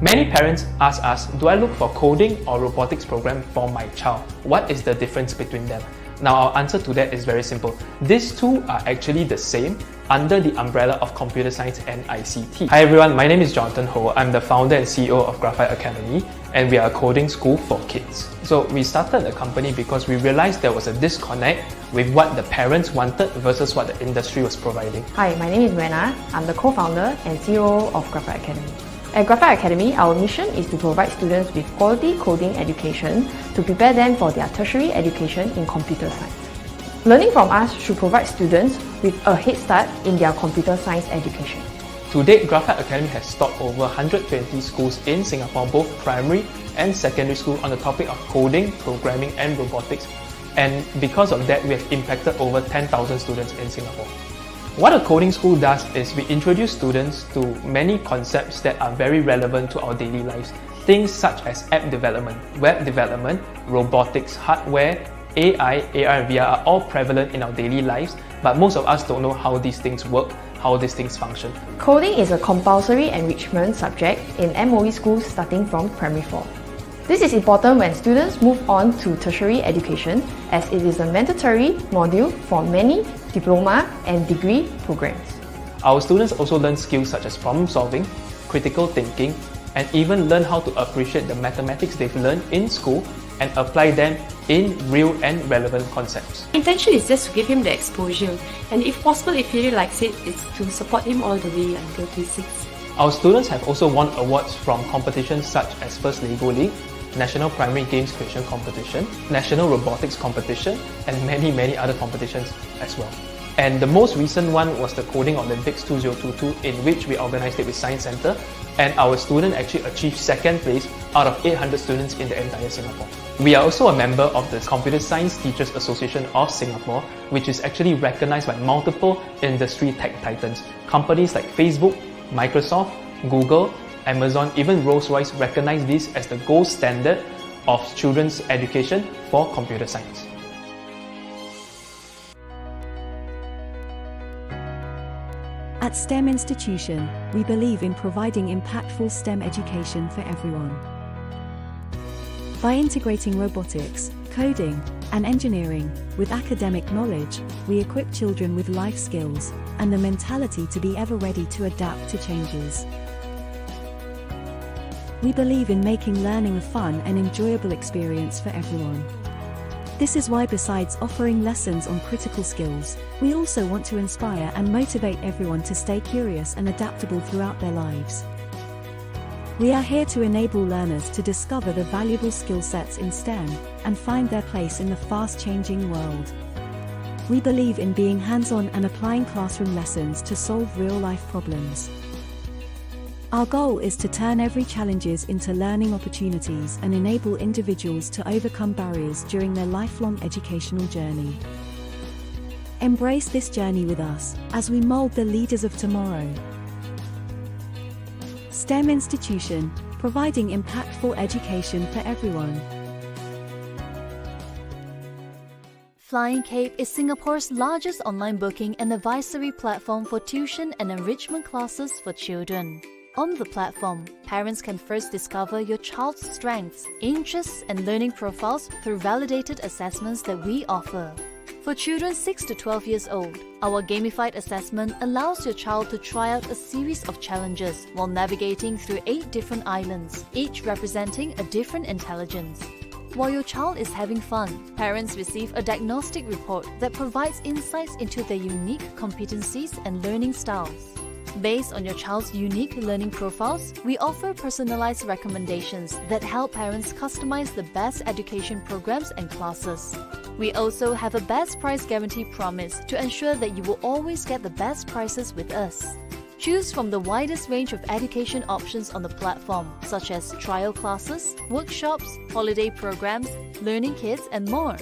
[SPEAKER 1] Many parents ask us, do I look for coding or robotics program for my child? What is the difference between them? Now our answer to that is very simple. These two are actually the same under the umbrella of computer science and ICT. Hi everyone, my name is Jonathan Ho. I'm the founder and CEO of Graphite Academy, and we are a coding school for kids. So we started the company because we realized there was a disconnect with what the parents wanted versus what the industry was providing.
[SPEAKER 2] Hi, my name is Rena. I'm the co-founder and CEO of Graphite Academy. At Graphite Academy, our mission is to provide students with quality coding education to prepare them for their tertiary education in computer science. Learning from us should provide students with a head start in their computer science education.
[SPEAKER 1] To date, Graphite Academy has taught over 120 schools in Singapore, both primary and secondary school, on the topic of coding, programming and robotics. And because of that, we have impacted over 10,000 students in Singapore. What a coding school does is we introduce students to many concepts that are very relevant to our daily lives. Things such as app development, web development, robotics, hardware, AI, AR and VR are all prevalent in our daily lives, but most of us don't know how these things work, how these things function.
[SPEAKER 2] Coding is a compulsory enrichment subject in MOE schools starting from primary 4. This is important when students move on to tertiary education, as it is a mandatory module for many diploma and degree programs.
[SPEAKER 1] Our students also learn skills such as problem solving, critical thinking, and even learn how to appreciate the mathematics they've learned in school and apply them in real and relevant concepts.
[SPEAKER 3] Intention is just to give him the exposure, and if possible, if he really likes it, it's to support him all the way until P6.
[SPEAKER 1] Our students have also won awards from competitions such as First Lego League, National Primary Games Creation Competition, National Robotics Competition, and many other competitions as well. And the most recent one was the Coding Olympics 2022, in which we organized it with Science Centre, and our student actually achieved second place out of 800 students in the entire Singapore. We are also a member of the Computer Science Teachers Association of Singapore, which is actually recognized by multiple industry tech titans. Companies like Facebook, Microsoft, Google, Amazon, even Rolls-Royce recognize this as the gold standard of children's education for computer science.
[SPEAKER 4] At STEM Institution, we believe in providing impactful STEM education for everyone. By integrating robotics, coding, and engineering with academic knowledge, we equip children with life skills and the mentality to be ever ready to adapt to changes. We believe in making learning a fun and enjoyable experience for everyone. This is why, besides offering lessons on critical skills, we also want to inspire and motivate everyone to stay curious and adaptable throughout their lives. We are here to enable learners to discover the valuable skill sets in STEM and find their place in the fast-changing world. We believe in being hands-on and applying classroom lessons to solve real-life problems. Our goal is to turn every challenges into learning opportunities and enable individuals to overcome barriers during their lifelong educational journey. Embrace this journey with us as we mold the leaders of tomorrow. STEM Institution, providing impactful education for everyone.
[SPEAKER 5] Flying Cape is Singapore's largest online booking and advisory platform for tuition and enrichment classes for children. On the platform, parents can first discover your child's strengths, interests, and learning profiles through validated assessments that we offer. For children 6 to 12 years old, our gamified assessment allows your child to try out a series of challenges while navigating through 8 different islands, each representing a different intelligence. While your child is having fun, parents receive a diagnostic report that provides insights into their unique competencies and learning styles. Based on your child's unique learning profiles, we offer personalized recommendations that help parents customize the best education programs and classes. We also have a best price guarantee promise to ensure that you will always get the best prices with us. Choose from the widest range of education options on the platform, such as trial classes, workshops, holiday programs, learning kits, and more.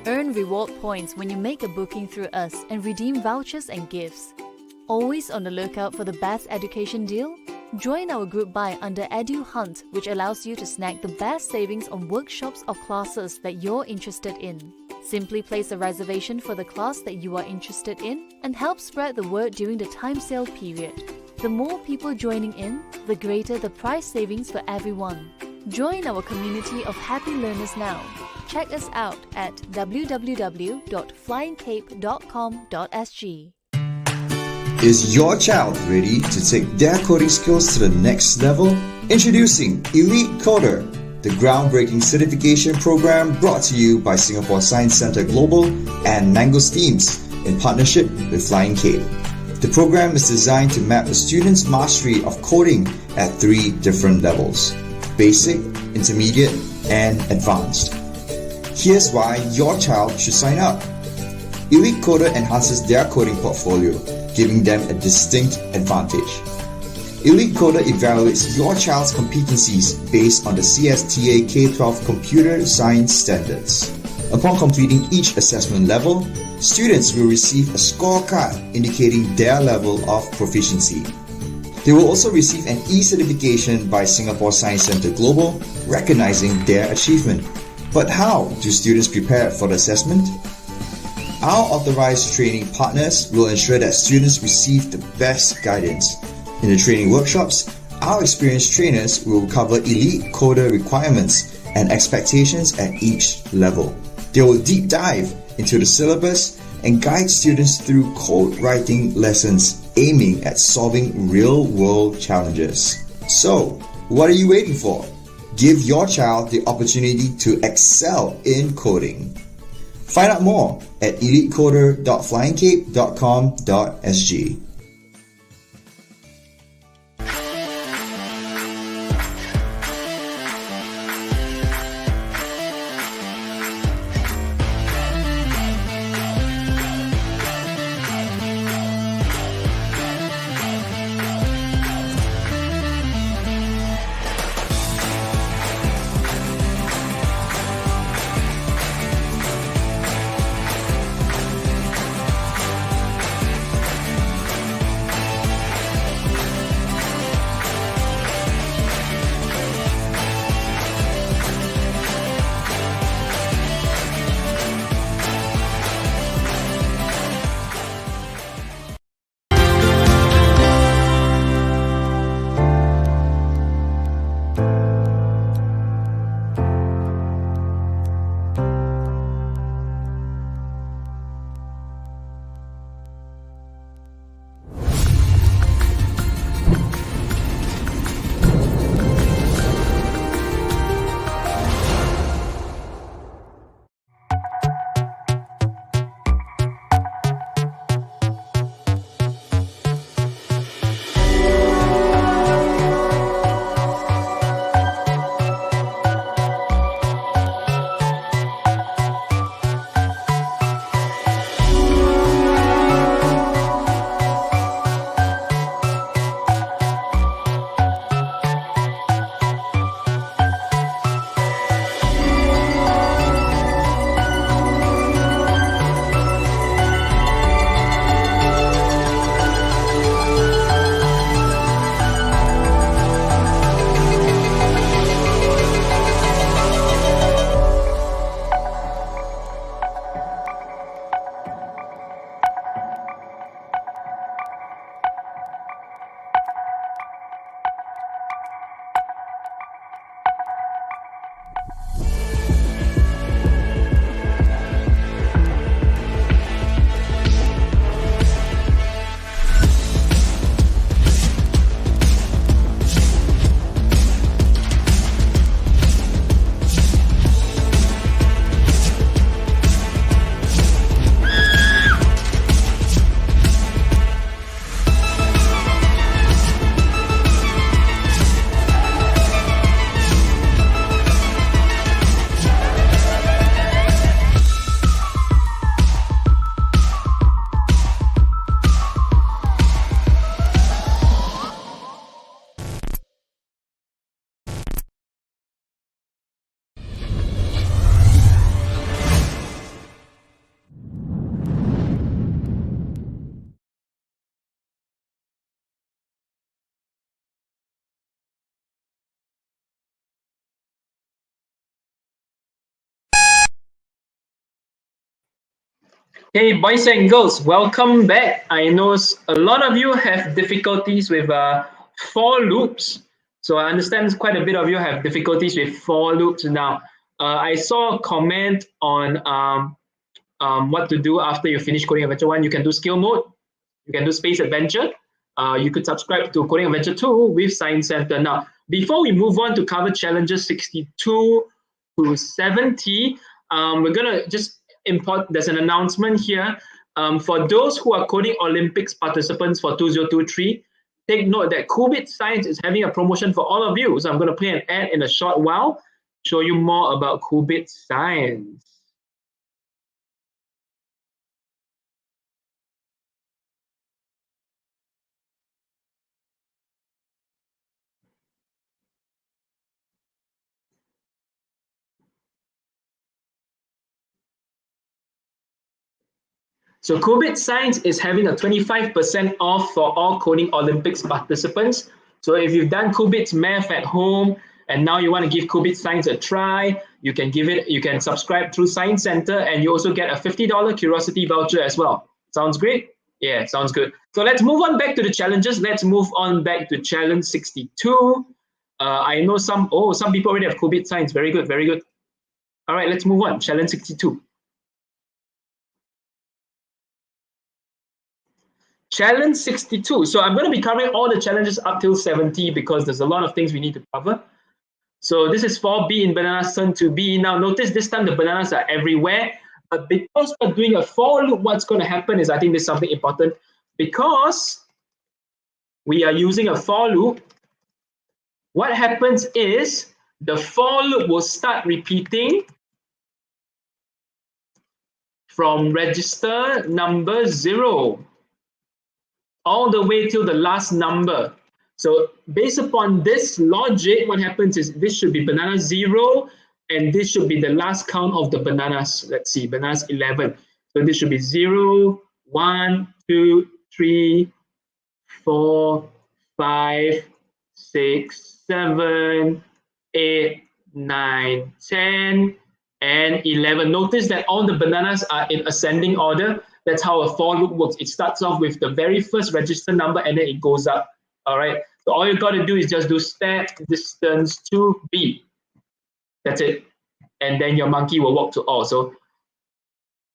[SPEAKER 5] Earn reward points when you make a booking through us and redeem vouchers and gifts. Always on the lookout for the best education deal? Join our group buy under Edu Hunt, which allows you to snag the best savings on workshops or classes that you're interested in. Simply place a reservation for the class that you are interested in and help spread the word during the time sale period. The more people joining in, the greater the price savings for everyone. Join our community of happy learners now. Check us out at www.flyingcape.com.sg.
[SPEAKER 6] Is your child ready to take their coding skills to the next level? Introducing Elite Coder, the groundbreaking certification program brought to you by Singapore Science Centre Global and Mangosteams in partnership with Flying Cape. The program is designed to map a student's mastery of coding at 3 different levels: basic, intermediate, and advanced. Here's why your child should sign up. Elite Coder enhances their coding portfolio, giving them a distinct advantage. Elite Coder evaluates your child's competencies based on the CSTA K-12 Computer Science Standards. Upon completing each assessment level, students will receive a scorecard indicating their level of proficiency. They will also receive an e-certification by Singapore Science Centre Global, recognizing their achievement. But how do students prepare for the assessment? Our authorized training partners will ensure that students receive the best guidance. In the training workshops, our experienced trainers will cover Elite Coder requirements and expectations at each level. They will deep dive into the syllabus and guide students through code writing lessons aiming at solving real-world challenges. So, what are you waiting for? Give your child the opportunity to excel in coding. Find out more at elitecoder.flyingcape.com.sg.
[SPEAKER 12] Hey, boys and girls, welcome back. I know a lot of you have difficulties with for loops. So I understand quite a bit of you have difficulties with for loops now. I saw a comment on what to do after you finish Coding Adventure 1. You can do skill mode. You can do space adventure. You could subscribe to Coding Adventure 2 with Science Center. Now, before we move on to cover challenges 62 to 70, we're going to just there's an announcement here. For those who are Coding Olympics participants for 2023, take note that Qubit Science is having a promotion for all of you. So I'm going to play an ad in a short while, show you more about Qubit Science. So Qubit Science is having a 25% off for all Coding Olympics participants. So if you've done Qubit's math at home and now you want to give Qubit Science a try, you can subscribe through Science Center, and you also get a $50 Curiosity voucher as well. Sounds great? Yeah, sounds good. So let's move on back to the challenges. Let's move on back to challenge 62. I know some people already have Qubit Science. Very good, very good. All right, let's move on. Challenge 62. Challenge 62. So I'm going to be covering all the challenges up till 70 because there's a lot of things we need to cover. So this is for B in bananas turn to B. Now notice this time the bananas are everywhere. But because we're doing a for loop, what's going to happen is, I think this is something important. Because we are using a for loop, what happens is the for loop will start repeating from register number 0. All the way till the last number. So based upon this logic, what happens is this should be banana 0, and this should be the last count of the bananas. Let's see, bananas 11. So this should be 0, 1, 2, 3, 4, 5, 6, 7, 8, 9, 10, and 11. Notice that all the bananas are in ascending order. That's how a for loop works. It starts off with the very first register number and then it goes up. All right. So all you got to do is just do step distance to B. That's it. And then your monkey will walk to all. So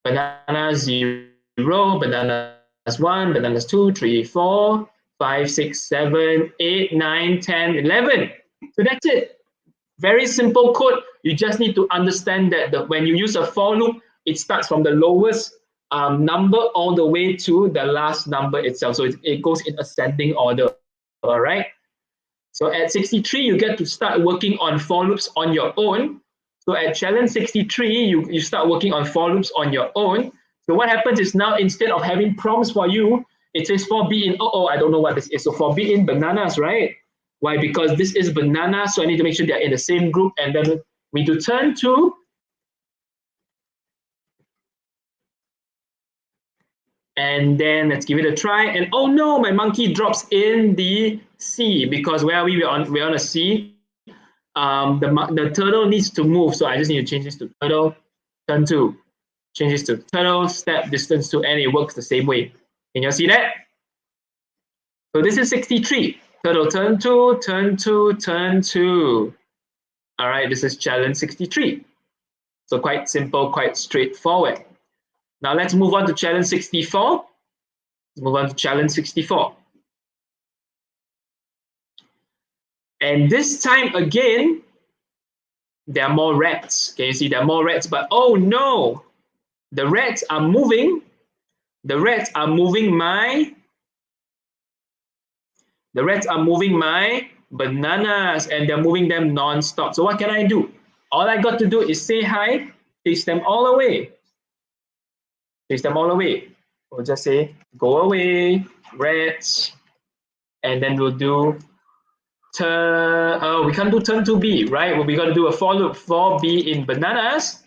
[SPEAKER 12] banana 0, bananas 1, bananas 2, 3, 4, 5, 6, 7, 8, 9, 10, 11. So that's it. Very simple code. You just need to understand that when you use a for loop, it starts from the lowest number all the way to the last number itself. So it goes in ascending order. All right. So at 63, you get to start working on for loops on your own. So at challenge 63, you start working on for loops on your own. So what happens is now instead of having prompts for you, it says for B in, I don't know what this is. So for B in bananas, right? Why? Because this is banana. So I need to make sure they're in the same group. And then we do turn to. And then let's give it a try. And oh no, my monkey drops in the C because where are we? We're on a C. The turtle needs to move. So I just need to change this to turtle, turn to. Change this to turtle, step distance to, and it works the same way. Can you see that? So this is 63. Turtle, turn to, turn to, turn to. All right, this is challenge 63. So quite simple, quite straightforward. Now let's move on to challenge 64. Let's move on to challenge 64. And this time again, there are more rats. Can you see there are more rats? But oh no, the rats are moving. The rats are moving my bananas, and they're moving them non-stop. So what can I do? All I got to do is say hi, chase them all away. Chase them all away. We'll just say, go away, rats. And then we'll do turn, we can't do turn to B, right? Well, we got to do a for loop for B in bananas.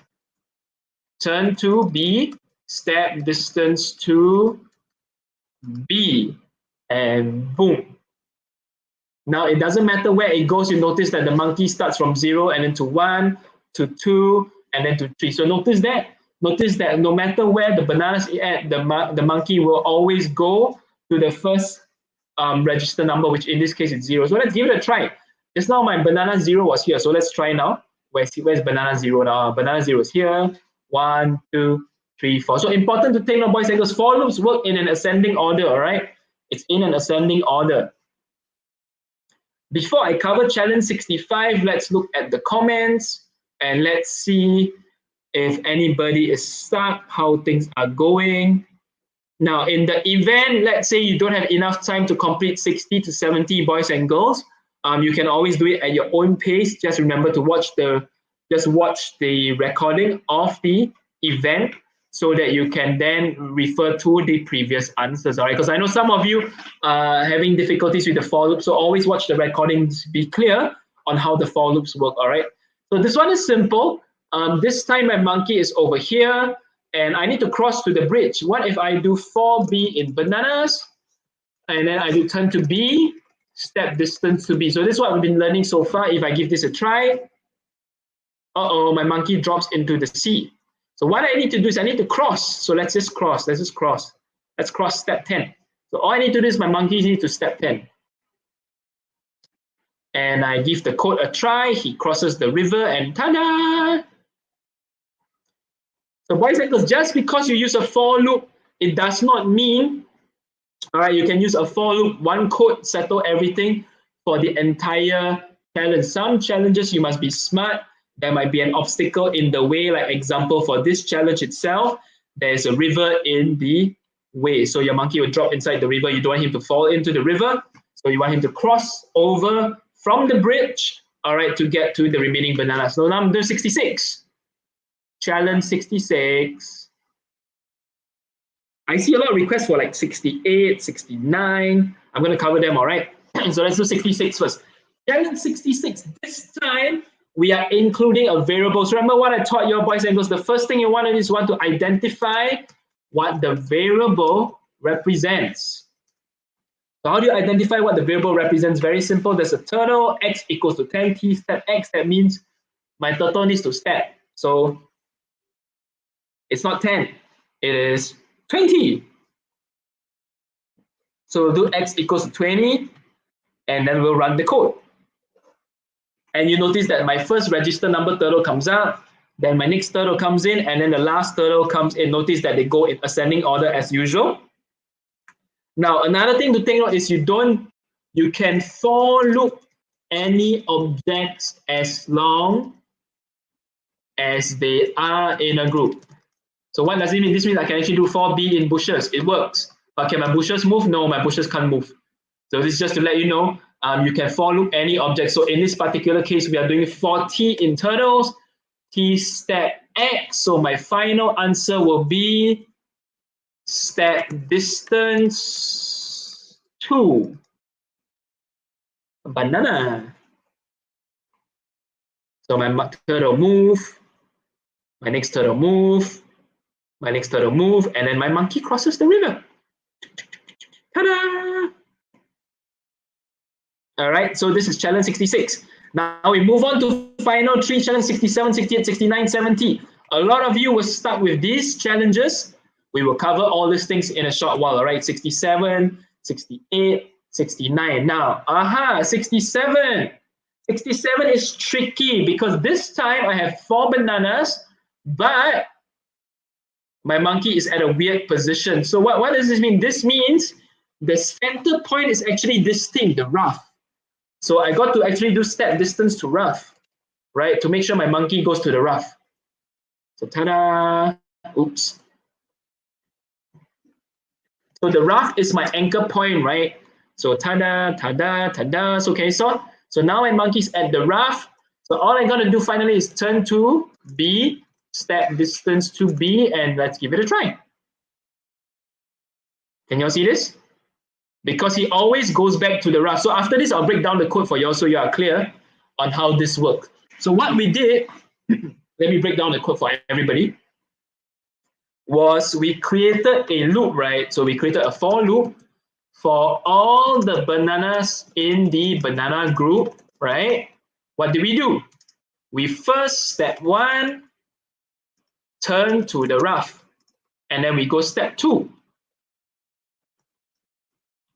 [SPEAKER 12] Turn to B, step distance to B, and boom. Now it doesn't matter where it goes. You notice that the monkey starts from 0 and then to 1, to 2, and then to 3. So notice that notice that no matter where the bananas is at, the monkey will always go to the first register number, which in this case is 0. So let's give it a try. Just now my banana 0 was here, so let's try now. Where's banana 0 now? Banana 0 is here. 1, 2, 3, 4. So important to take note, boys and girls, for loops work in an ascending order, all right? It's in an ascending order. Before I cover challenge 65, let's look at the comments and let's see if anybody is stuck, how things are going. Now, in the event, let's say you don't have enough time to complete 60 to 70, boys and girls, you can always do it at your own pace. Just remember to watch the recording of the event so that you can then refer to the previous answers, all right? Because I know some of you are having difficulties with the for loop, so always watch the recordings, be clear on how the for loops work, all right? So this one is simple. This time my monkey is over here, and I need to cross to the bridge. What if I do for B in bananas, and then I do turn to B, step distance to B. So this is what we've been learning so far. If I give this a try, my monkey drops into the C. So what I need to do is I need to cross. So let's just cross. Let's cross step 10. So all I need to do is my monkey needs to step 10. And I give the code a try. He crosses the river and ta-da! So boys and girls, just because you use a for loop, it does not mean, all right, you can use a for loop, one code, settle everything for the entire challenge. Some challenges you must be smart. There might be an obstacle in the way, like example for this challenge itself, there's a river in the way. So your monkey will drop inside the river. You don't want him to fall into the river. So you want him to cross over from the bridge, all right, to get to the remaining bananas. So now I'm doing 66. Challenge 66. I see a lot of requests for like 68, 69. I'm going to cover them, all right? So let's do 66 first. Challenge 66. This time, we are including a variable. So remember what I taught you, boys and girls. The first thing you want to do is to identify what the variable represents. So how do you identify what the variable represents? Very simple. There's a turtle, x equals to 10t, step x. That means my turtle needs to step. So it's not 10, it is 20. So do x equals to 20, and then we'll run the code. And you notice that my first register number turtle comes out, then my next turtle comes in, and then the last turtle comes in. Notice that they go in ascending order as usual. Now, another thing to take note is you can for loop any objects as long as they are in a group. So what does it mean? This means I can actually do for B in bushes. It works. But can my bushes move? No, my bushes can't move. So this is just to let you know, you can for loop any object. So in this particular case, we are doing for T in turtles, T step X. So my final answer will be step distance 2. Banana. So my turtle move, my next turtle move, my next turtle move, and then my monkey crosses the river. Ta-da! All right, so this is challenge 66. Now we move on to final 3, challenge 67, 68, 69, 70. A lot of you were stuck with these challenges. We will cover all these things in a short while, all right? 67, 68, 69. Now, 67. 67 is tricky because this time I have 4 bananas, but my monkey is at a weird position. So what does this mean? This means the center point is actually this thing, the rough. So I got to actually do step distance to rough, right? To make sure my monkey goes to the rough. So ta-da, oops. So the rough is my anchor point, right? So ta-da, ta-da, ta-da. So okay, so now my monkey's at the rough. So all I gotta do finally is turn to B, step distance to B, and let's give it a try. Can y'all see this? Because he always goes back to the rough. So after this, I'll break down the code for y'all so you are clear on how this works. So what we did, let me break down the code for everybody, was we created a loop, right? So we created a for loop for all the bananas in the banana group, right? What did we do? We first, step 1, turn to the rough. And then we go step 2.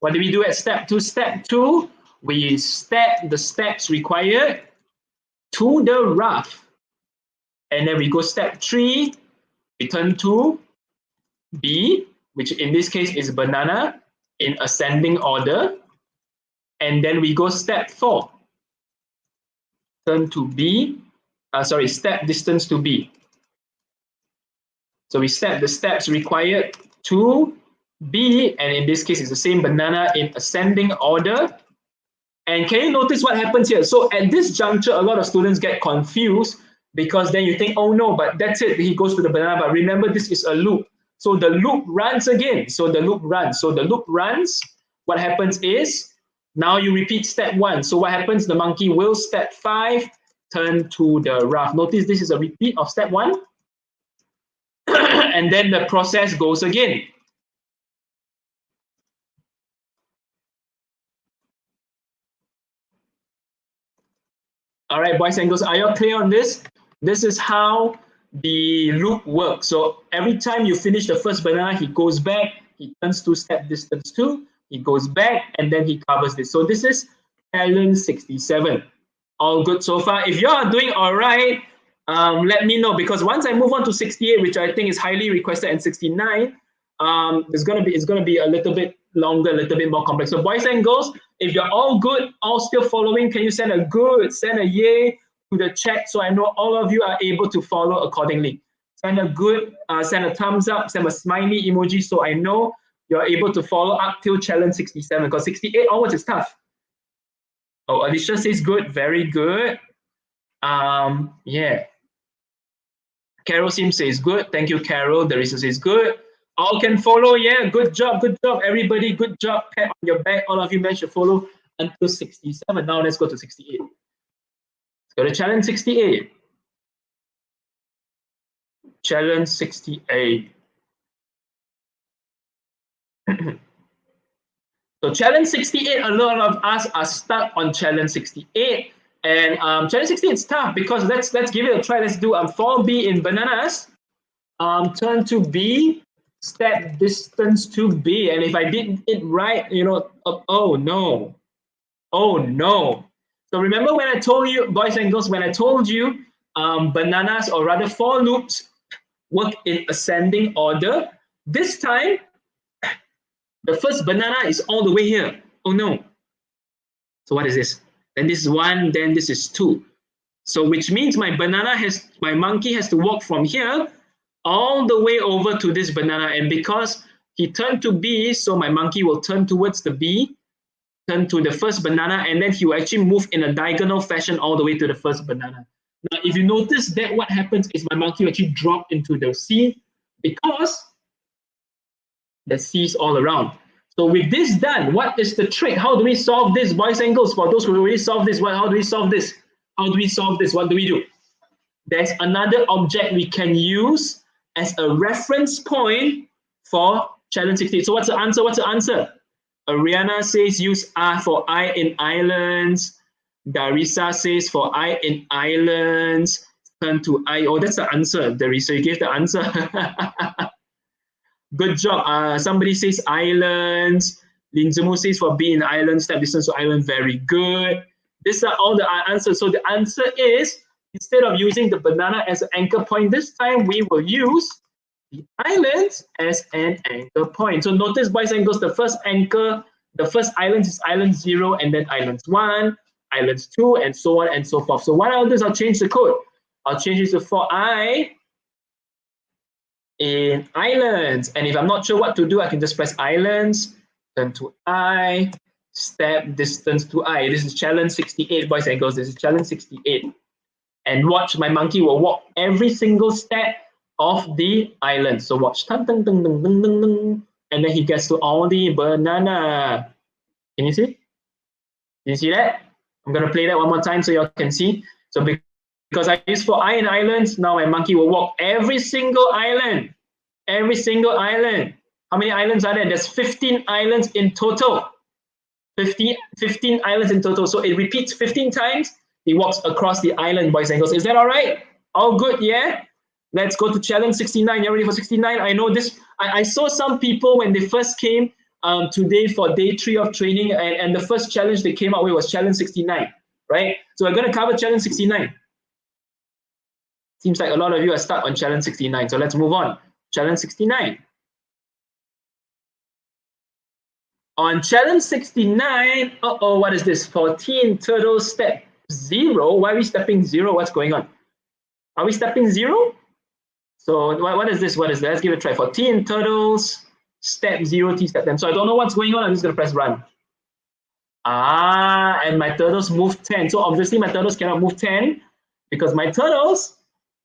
[SPEAKER 12] What do we do at step 2? Step 2, we step the steps required to the rough. And then we go step 3, we turn to B, which in this case is banana, in ascending order. And then we go step 4, turn to B, step distance to B. So we step the steps required to B, and in this case it's the same banana in ascending order. And can you notice what happens here? So at this juncture, a lot of students get confused because then you think, oh no, but that's it, he goes to the banana. But remember, this is a loop. So the loop runs again. So the loop runs. What happens is, now you repeat step 1. So what happens? The monkey will step 5, turn to the rough. Notice this is a repeat of step 1. And then the process goes again. All right, boys and girls, are you all clear on this? This is how the loop works. So every time you finish the first banana, he goes back, he turns to step distance 2, he goes back, and then he covers this. So this is challenge 67. All good so far? If you are doing all right, let me know, because once I move on to 68, which I think is highly requested, and 69, it's gonna be a little bit longer, a little bit more complex. So boys and girls, if you're all good, all still following, can you send a yay to the chat so I know all of you are able to follow accordingly? Send a thumbs up, send a smiley emoji so I know you're able to follow up till challenge 67, because 68 onwards is tough. Oh, Alicia says good, very good. Yeah. Carol Sim says good. Thank you, Carol. Darissa says good. All can follow. Yeah, good job, everybody. Good job. Pat on your back. All of you men should follow until 67. Now let's go to 68. Let's go to challenge 68. Challenge 68. So challenge 68, a lot of us are stuck on challenge 68. And challenge 68 is tough because let's give it a try. Let's do 4B in bananas. Turn to B, step distance to B. And if I did it right, you know, oh no. So remember when I told you, boys and girls, when I told you bananas, or rather for loops, work in ascending order. This time, the first banana is all the way here. Oh no. So what is this? Then this is 1, then this is 2. So which means my monkey has to walk from here all the way over to this banana. And because he turned to B, so my monkey will turn towards the B, turn to the first banana, and then he will actually move in a diagonal fashion all the way to the first banana. Now, if you notice that what happens is my monkey will actually drop into the C because the C's all around. So with this done, what is the trick? How do we solve this, boys and girls? For those who already solved this, how do we solve this? What do we do? There's another object we can use as a reference point for challenge 68. So what's the answer? Ariana says use R for I in islands. Darissa says for I in islands. Turn to I. Oh, that's the answer. Darissa, you gave the answer. Good job. Somebody says islands. Linzamu says for B in islands, step distance to island. Very good. These are all the answers. So the answer is, instead of using the banana as an anchor point, this time we will use the islands as an anchor point. So notice, boys and girls, the first island is island 0, and then islands 1, islands 2, and so on and so forth. So what I'll do is I'll change the code. I'll change it to for I in islands. And if I'm not sure what to do, I can just press islands, turn to I, step distance to I. This is challenge 68, boys and girls. This is challenge 68. And watch, my monkey will walk every single step of the island. So watch, and then he gets to all the banana. Can you see? Can you see that? I'm going to play that one more time so you all can see. So because I use for I in islands, now my monkey will walk every single island. Every single island. How many islands are there? There's 15 islands in total. 15 islands in total. So it repeats 15 times. He walks across the island, boys and girls. Is that all right? All good, yeah? Let's go to challenge 69. You're ready for 69? I know this. I saw some people when they first came today for day 3 of training, and the first challenge they came out with was challenge 69, right? So we're going to cover challenge 69. Seems like a lot of you are stuck on challenge 69. So let's move on. Challenge 69. On challenge 69, what is this? 14 turtles step 0. Why are we stepping 0? What's going on? Are we stepping 0? So what is this? What is that? Let's give it a try. 14 turtles, step 0, T step them. So I don't know what's going on. I'm just going to press run. And my turtles move 10. So obviously my turtles cannot move 10 because my turtles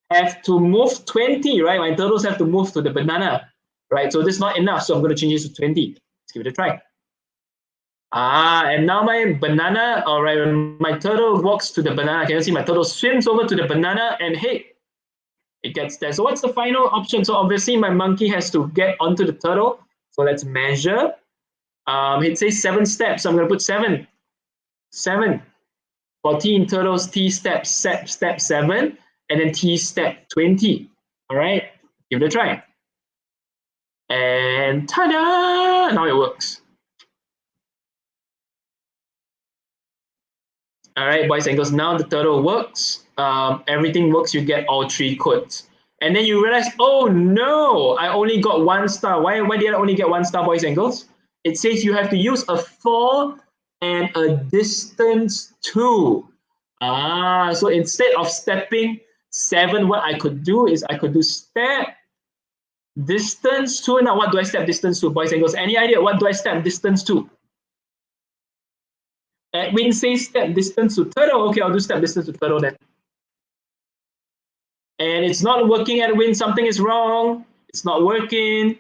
[SPEAKER 12] have to move 20, right? My turtles have to move to the banana, right? So this is not enough. So I'm going to change this to 20. Let's give it a try. And now my banana, all right, when my turtle walks to the banana, can you see my turtle swims over to the banana and hey, it gets there. So what's the final option? So obviously my monkey has to get onto the turtle. So let's measure. It says 7 steps. So I'm going to put 7. 7. 14 turtles, T step 7, and then T step 20. All right, give it a try. And ta-da! Now it works. All right, boys and girls, now the turtle works. Everything works, you get all 3 codes. And then you realize, oh no, I only got 1 star. Why did I only get 1 star, boys and girls? It says you have to use a 4 and a distance 2. So instead of stepping 7, what I could do is I could do step, distance 2. Now what do I step distance to, boys and girls? Any idea what do I step distance to? Edwin says step distance to turtle. Okay, I'll do step distance to turtle then. And it's not working, Edwin. Something is wrong. It's not working.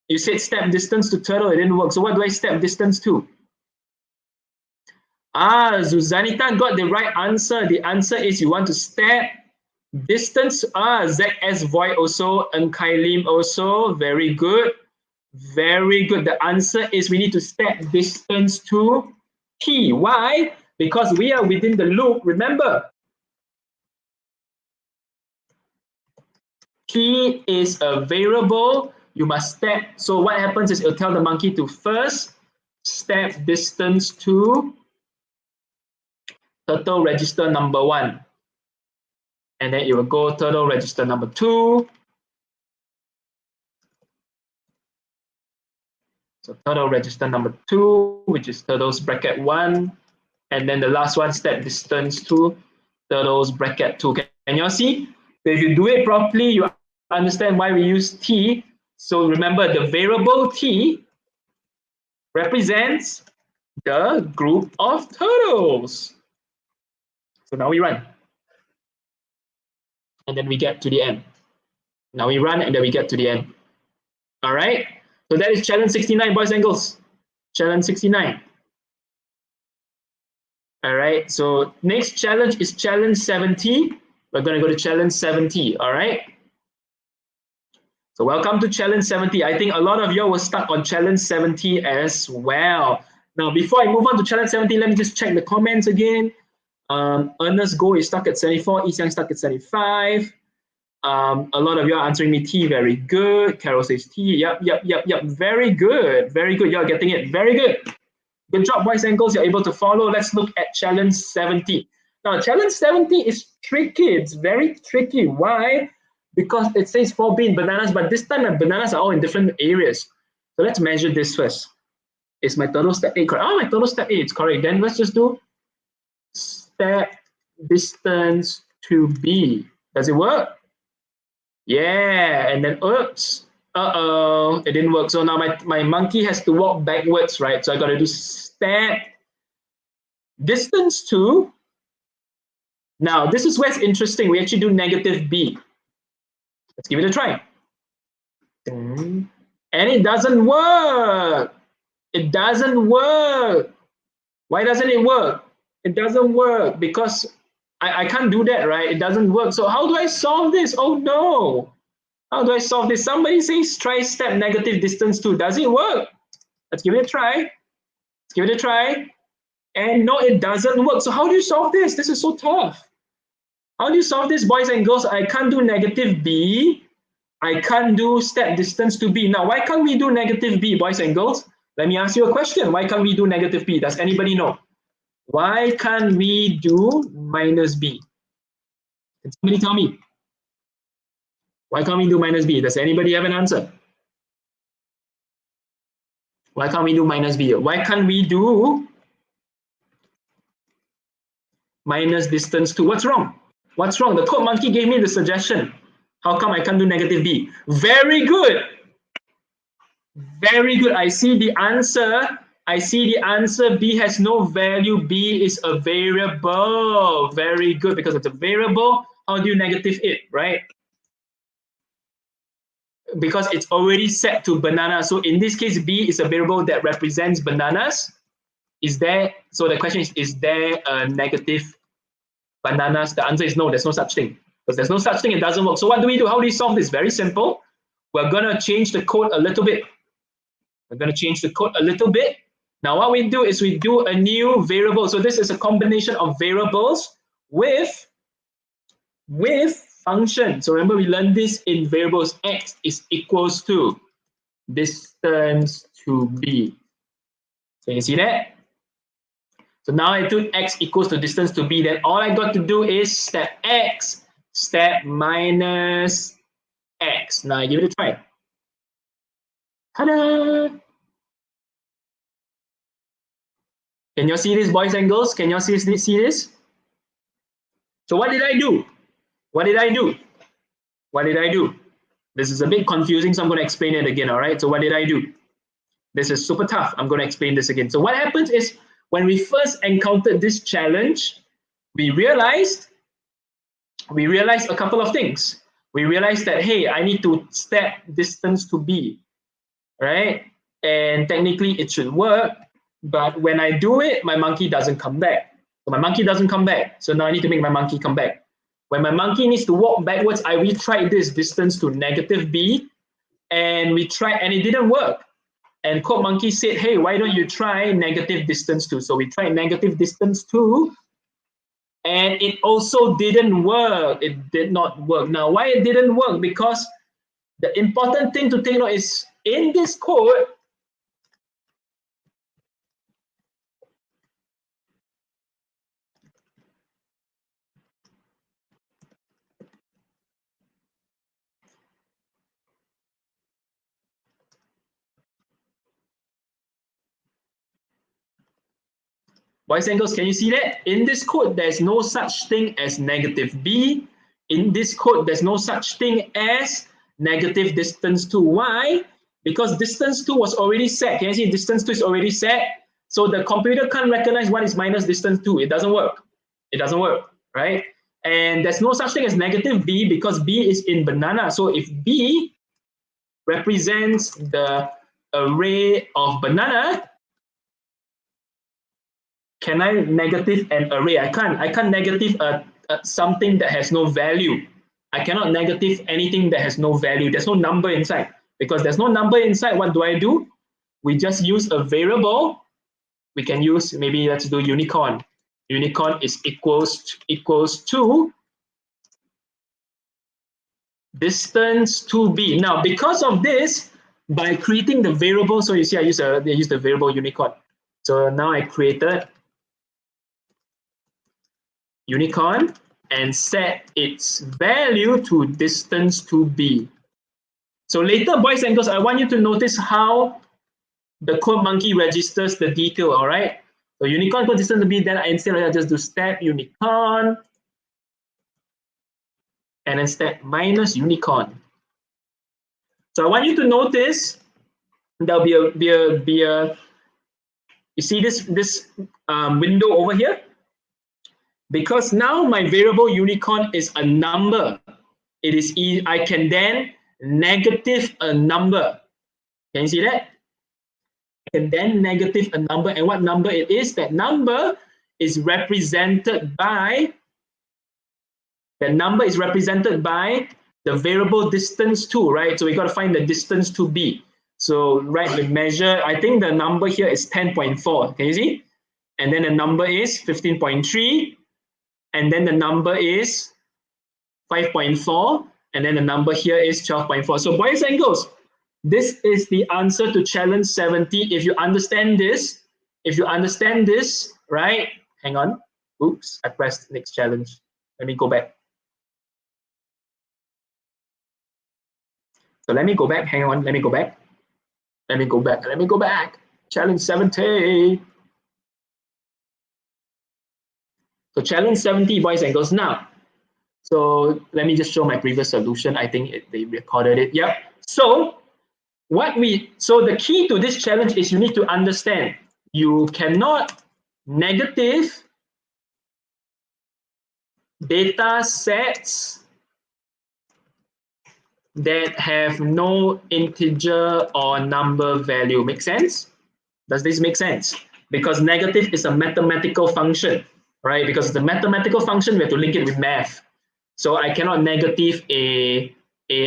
[SPEAKER 12] You said step distance to turtle. It didn't work. So what do I step distance to? Zuzanita got the right answer. The answer is you want to step distance. ZS Void also. And Kai Lim also. Very good. Very good. The answer is we need to step distance to T. Why? Because we are within the loop. Remember, T is a variable. You must step. So what happens is it'll tell the monkey to first step distance to turtle register number 1. And then it will go turtle register number 2. So turtle register number 2, which is turtles bracket 1. And then the last one, step distance to turtles bracket 2. Can you all see? So if you do it properly, you understand why we use T. So remember, the variable T represents the group of turtles. So now we run. And then we get to the end. Now we run and then we get to the end. All right? So that is challenge 69, boys and girls. Challenge 69. All right, so next challenge is challenge 70. We're going to go to challenge 70, all right? So welcome to challenge 70. I think a lot of you were stuck on challenge 70 as well. Now, before I move on to challenge 70, let me just check the comments again. Ernest Go is stuck at 74. Isyang stuck at 75. A lot of you are answering me T, very good. Carol says T, yep. Very good, very good. You're getting it, very good. Good job, boys and girls. You're able to follow. Let's look at challenge 70. Now, challenge 70 is tricky. It's very tricky. Why? Because it says 4 bean bananas, but this time the bananas are all in different areas. So let's measure this first. Is my turtle step 8 correct? Oh, my turtle step 8 is correct. Then let's just do step distance to B. Does it work? Yeah, and then oops. It didn't work. So now my monkey has to walk backwards, right? So I got to do step distance to. Now, this is where it's interesting. We actually do negative B. Let's give it a try. And it doesn't work. It doesn't work. Why doesn't it work? It doesn't work because I can't do that, right? It doesn't work. So how do I solve this? Oh no. How do I solve this? Somebody says try step negative distance to. Does it work? Let's give it a try. Let's give it a try. And no, it doesn't work. So how do you solve this? This is so tough. How do you solve this, boys and girls? I can't do negative b. I can't do step distance to b. Now, why can't we do negative b, boys and girls? Let me ask you a question. Why can't we do negative b? Does anybody know? Why can't we do minus b? Can somebody tell me? Why can't we do minus b? Does anybody have an answer? Why can't we do minus b? Why can't we do minus distance to? What's wrong? What's wrong? The code monkey gave me the suggestion. How come I can't do negative b? Very good. Very good. I see the answer. I see the answer. B has no value. B is a variable. Very good. Because it's a variable, how do you negative it, right? Because it's already set to banana. So in this case, B is a variable that represents bananas. Is there, so the question is there a negative bananas? The answer is no, there's no such thing. Because there's no such thing, it doesn't work. So what do we do? How do we solve this? Very simple. We're gonna change the code a little bit. We're gonna change the code a little bit. Now what we do is we do a new variable. So this is a combination of variables with function. So remember, we learned this in variables. X is equals to distance to b. So you see that? So now I took x equals to distance to b. Then all I got to do is step x, step minus x. Now I give it a try. Ta-da! Can you see this, boys and girls? Can you see this? So what did I do? What did I do? What did I do? This is a bit confusing, so I'm going to explain it again, all right? So what did I do? This is super tough. I'm going to explain this again. So what happens is, when we first encountered this challenge, we realized a couple of things. We realized that, hey, I need to step distance to b, right? And technically it should work, but when I do it, my monkey doesn't come back. So my monkey doesn't come back. So now I need to make my monkey come back. When my monkey needs to walk backwards, I retried this distance to negative b, and we tried, and it didn't work. And Code Monkey said, hey, why don't you try negative distance 2? So we tried negative distance 2, and it also didn't work. It did not work. Now, why it didn't work? Because the important thing to take note is, in this code, boys and girls, can you see that? In this code, there's no such thing as negative b. In this code, there's no such thing as negative distance to y, because distance 2 was already set. Can you see distance 2 is already set? So the computer can't recognize what is minus distance 2. It doesn't work. It doesn't work, right? And there's no such thing as negative b, because b is in banana. So if b represents the array of banana, can I negative an array? I can't. I can't negative something that has no value. I cannot negative anything that has no value. There's no number inside. Because there's no number inside, what do? We just use a variable. We can use, maybe let's do unicorn. Unicorn is equals to distance to b. Now, because of this, by creating the variable, so you see I use the variable unicorn. So now I created unicorn and set its value to distance to b. So later, boys and girls, I want you to notice how the Code Monkey registers the detail, all right? So unicorn equals distance to b, then instead I just do step unicorn and then step minus unicorn. So I want you to notice there'll be a you see this window over here? Because now my variable unicorn is a number. It is I can then negative a number. Can you see that? I can then negative a number, and what number it is? That number is represented by the variable distance to, right? So we got to find the distance to b. So right, the measure, I think the number here is 10.4. Can you see? And then the number is 15.3. And then the number is 5.4, and then the number here is 12.4. So boys and girls, this is the answer to challenge 70. If you understand this, right? Hang on. Oops, I pressed next challenge. Let me go back. So let me go back. Hang on. Let me go back. Challenge 70. So challenge 70, boys and girls. Now, so let me just show my previous solution. I think they recorded it. Yep. So the key to this challenge is you need to understand you cannot negative data sets that have no integer or number value. Make sense? Does this make sense? Because negative is a mathematical function, right? Because it's a mathematical function, we have to link it with math. So I cannot negative a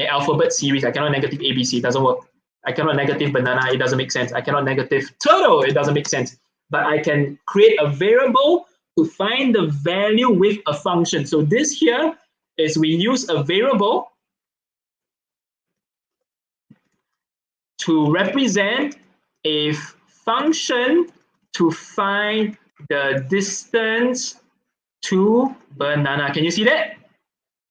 [SPEAKER 12] alphabet series. I cannot negative ABC. It doesn't work. I cannot negative banana. It doesn't make sense. I cannot negative turtle. It doesn't make sense. But I can create a variable to find the value with a function. So this here is we use a variable to represent a function to find the distance to banana. Can you see that?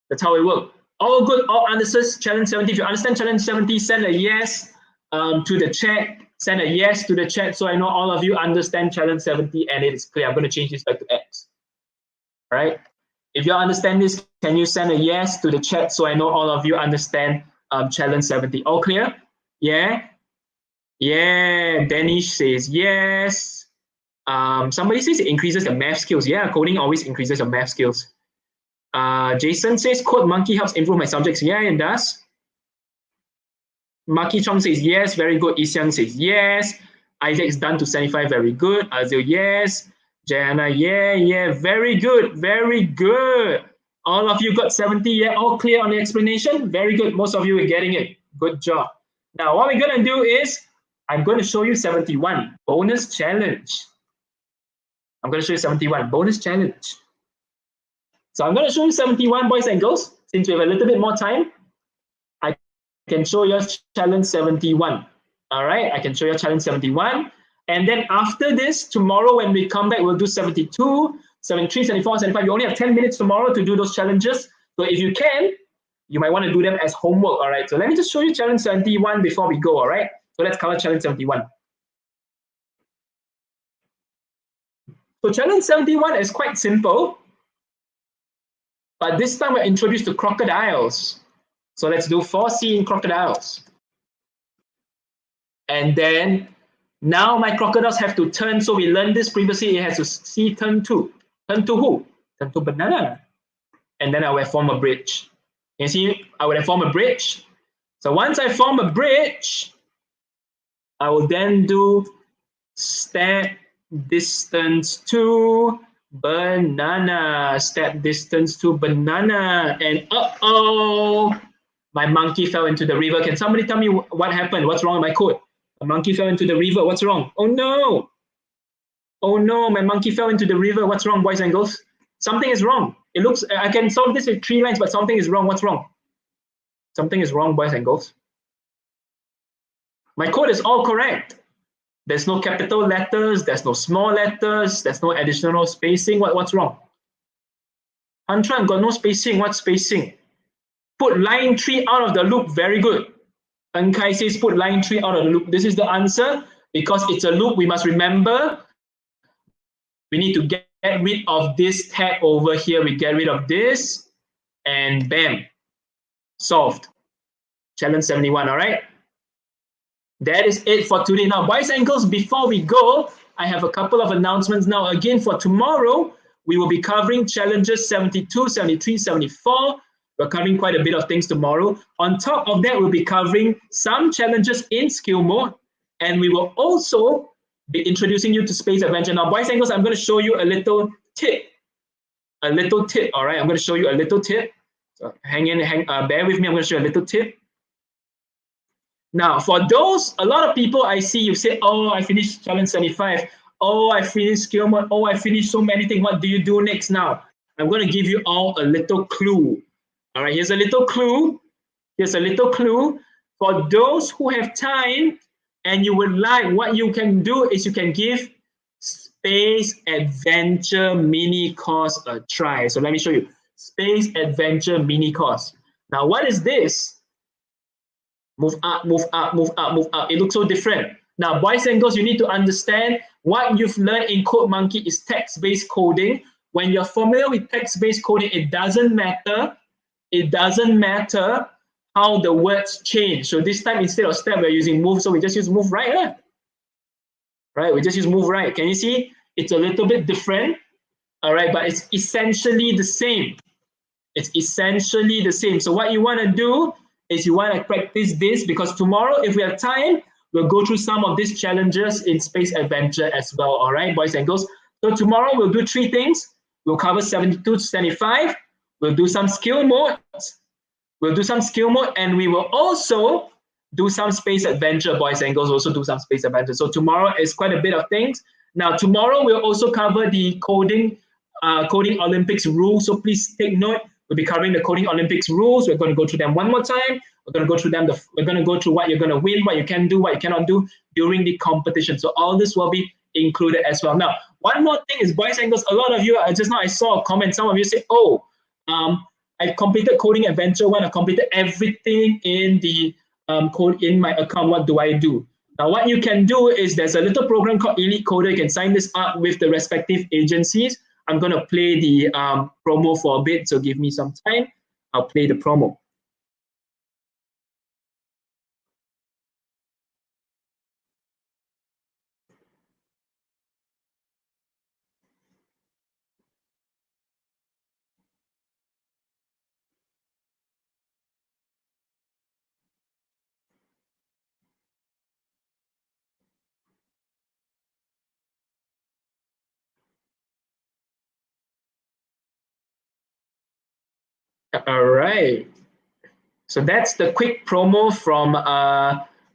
[SPEAKER 12] That's how it works. All good, all answers, challenge 70. If you understand challenge 70, send a yes to the chat. Send a yes to the chat so I know all of you understand challenge 70 and it is clear. I'm going to change this back to X. All right. If you understand this, can you send a yes to the chat so I know all of you understand challenge 70? All clear? Yeah. Yeah. Danish says yes. Somebody says it increases the math skills. Yeah, coding always increases your math skills. Jason says Code Monkey helps improve my subjects. Yeah, it does. Maki Chong says yes, very good. Isyang says yes. Isaac's done to 75, very good. Azil, yes. Jana, yeah, very good, very good. All of you got 70, yeah, all clear on the explanation? Very good, most of you are getting it. Good job. Now, what we're gonna do is, I'm gonna show you 71, bonus challenge. I'm gonna show you 71, bonus challenge. So I'm gonna show you 71, boys and girls. Since we have a little bit more time, I can show you challenge 71. All right, I can show you challenge 71. And then after this, tomorrow when we come back, we'll do 72, 73, 74, 75. You only have 10 minutes tomorrow to do those challenges. So if you can, you might want to do them as homework. All right, so let me just show you challenge 71 before we go. All right, so let's cover challenge 71. So challenge 71 is quite simple. But this time we're introduced to crocodiles. So let's do 4C in crocodiles. And then now my crocodiles have to turn. So we learned this previously. It has to C turn to. Turn to who? Turn to banana. And then I will form a bridge. You see, I will form a bridge. So once I form a bridge, I will then do step distance to banana, step distance to banana, and uh-oh, my monkey fell into the river. Can somebody tell me what happened? What's wrong with my code? A monkey fell into the river. What's wrong? Oh no! Oh no, my monkey fell into the river. What's wrong, boys and girls? Something is wrong. It looks, I can solve this with 3 lines, but something is wrong. What's wrong? Something is wrong, boys and girls. My code is all correct. There's no capital letters, there's no small letters, there's no additional spacing. What's wrong? Antran got no spacing. What's spacing? Put line 3 out of the loop. Very good. Ankai says put line 3 out of the loop. This is the answer. Because it's a loop, we must remember we need to get rid of this tag over here. We get rid of this and bam, solved. Challenge 71, all right? That is it for today. Now, boys and girls, before we go, I have a couple of announcements. Now, again, for tomorrow, we will be covering challenges 72, 73, 74. We're covering quite a bit of things tomorrow. On top of that, we'll be covering some challenges in skill mode. And we will also be introducing you to Space Adventure. Now, boys and girls, I'm going to show you a little tip. All right? I'm going to show you a little tip. So bear with me. I'm going to show you a little tip. Now, for those, a lot of people I see, you say, oh, I finished challenge 75. Oh, I finished skill mode. Oh, I finished so many things. What do you do next now? I'm going to give you all a little clue. All right, here's a little clue. Here's a little clue. For those who have time and you would like, what you can do is you can give Space Adventure mini course a try. So let me show you. Space Adventure mini course. Now, what is this? Move up, move up, move up, move up. It looks so different. Now, boys and girls, you need to understand what you've learned in CodeMonkey is text-based coding. When you're familiar with text-based coding, it doesn't matter. It doesn't matter how the words change. So this time, instead of step, we're using move. So we just use move right. Right, we just use move right. Can you see? It's a little bit different. All right, but it's essentially the same. It's essentially the same. So what you want to do is you want to practice this, because tomorrow, if we have time, we'll go through some of these challenges in Space Adventure as well. All right, boys and girls. So tomorrow we'll do 3 things. We'll cover 72 to 75. We'll do some skill modes. We'll do some skill mode, and we will also do some Space Adventure, boys and girls, also do some Space Adventure. So tomorrow is quite a bit of things. Now, tomorrow we'll also cover the Coding Olympics rules. So please take note. We'll be covering the Coding Olympics rules. We're going to go through them one more time. We're going to go through them. We're going to go through what you're going to win, what you can do, what you cannot do during the competition. So all this will be included as well. Now, one more thing is, boys and girls, a lot of you, just now I saw a comment. Some of you say, oh, I completed Coding Adventure 1. I completed everything in the code in my account. What do I do? Now, what you can do is there's a little program called Elite Coder. You can sign this up with the respective agencies. I'm going to play the promo for a bit, so give me some time. I'll play the promo. All right. So that's the quick promo from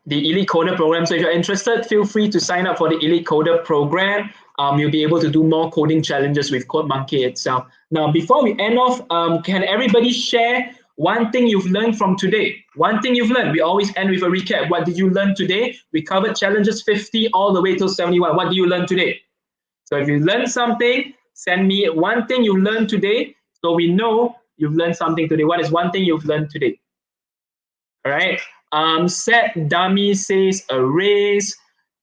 [SPEAKER 12] the Elite Coder program. So if you're interested, feel free to sign up for the Elite Coder program. You'll be able to do more coding challenges with CodeMonkey itself. Now, before we end off, can everybody share one thing you've learned from today? One thing you've learned. We always end with a recap. What did you learn today? We covered challenges 50 all the way till 71. What did you learn today? So if you learned something, send me one thing you learned today, so we know you've learned something today. What is one thing you've learned today? All right. Set dummy says arrays.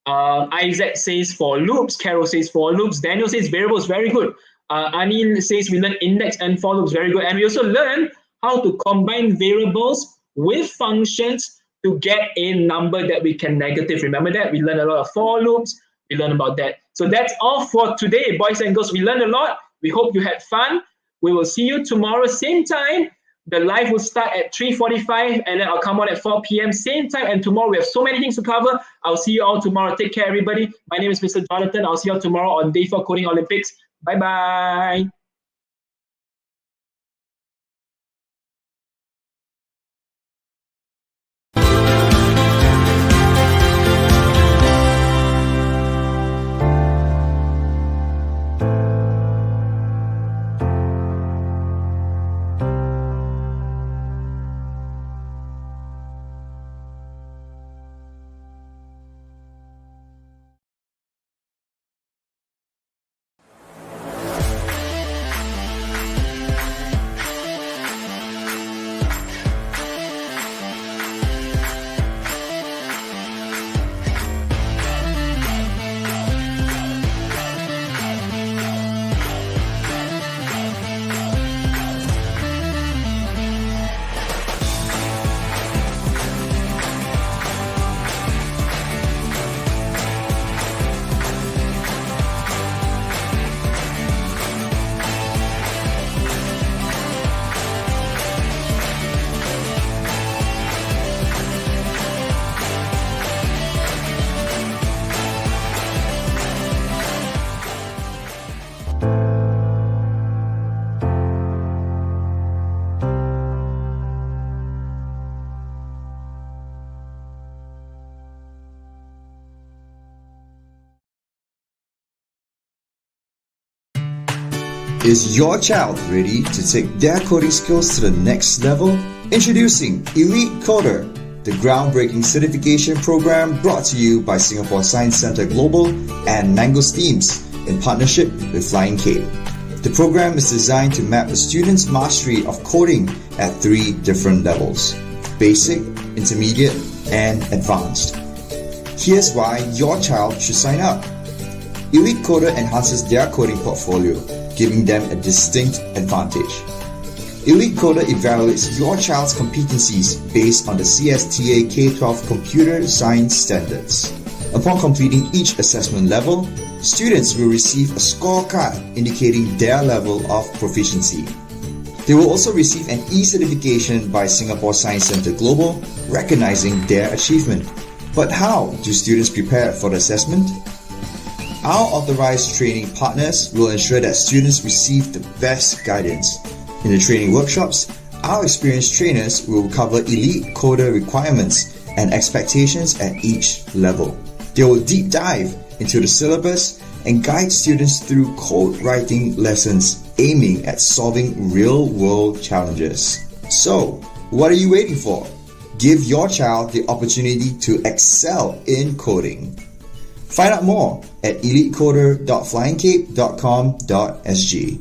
[SPEAKER 12] Isaac says for loops. Carol says for loops. Daniel says variables. Very good. Anil says we learn index and for loops. Very good. And we also learn how to combine variables with functions to get a number that we can negative. Remember that? We learned a lot of for loops. We learned about that. So that's all for today, boys and girls. We learned a lot. We hope you had fun. We will see you tomorrow, same time. The live will start at 3:45 and then I'll come on at 4 p.m. same time. And tomorrow we have so many things to cover. I'll see you all tomorrow. Take care, everybody. My name is Mr. Jonathan. I'll see you all tomorrow on Day 4 Coding Olympics. Bye-bye.
[SPEAKER 6] Is your child ready to take their coding skills to the next level? Introducing Elite Coder, the groundbreaking certification program brought to you by Singapore Science Centre Global and Mangosteams in partnership with Flying Cape. The program is designed to map a student's mastery of coding at 3 different levels: basic, intermediate, and advanced. Here's why your child should sign up. Elite Coder enhances their coding portfolio, giving them a distinct advantage. Elite Coder evaluates your child's competencies based on the CSTA K-12 Computer Science Standards. Upon completing each assessment level, students will receive a scorecard indicating their level of proficiency. They will also receive an e-certification by Singapore Science Centre Global, recognizing their achievement. But how do students prepare for the assessment? Our authorized training partners will ensure that students receive the best guidance. In the training workshops, our experienced trainers will cover Elite Coder requirements and expectations at each level. They will deep dive into the syllabus and guide students through code writing lessons aiming at solving real-world challenges. So, what are you waiting for? Give your child the opportunity to excel in coding. Find out more at elitecoder.flyingcape.com.sg.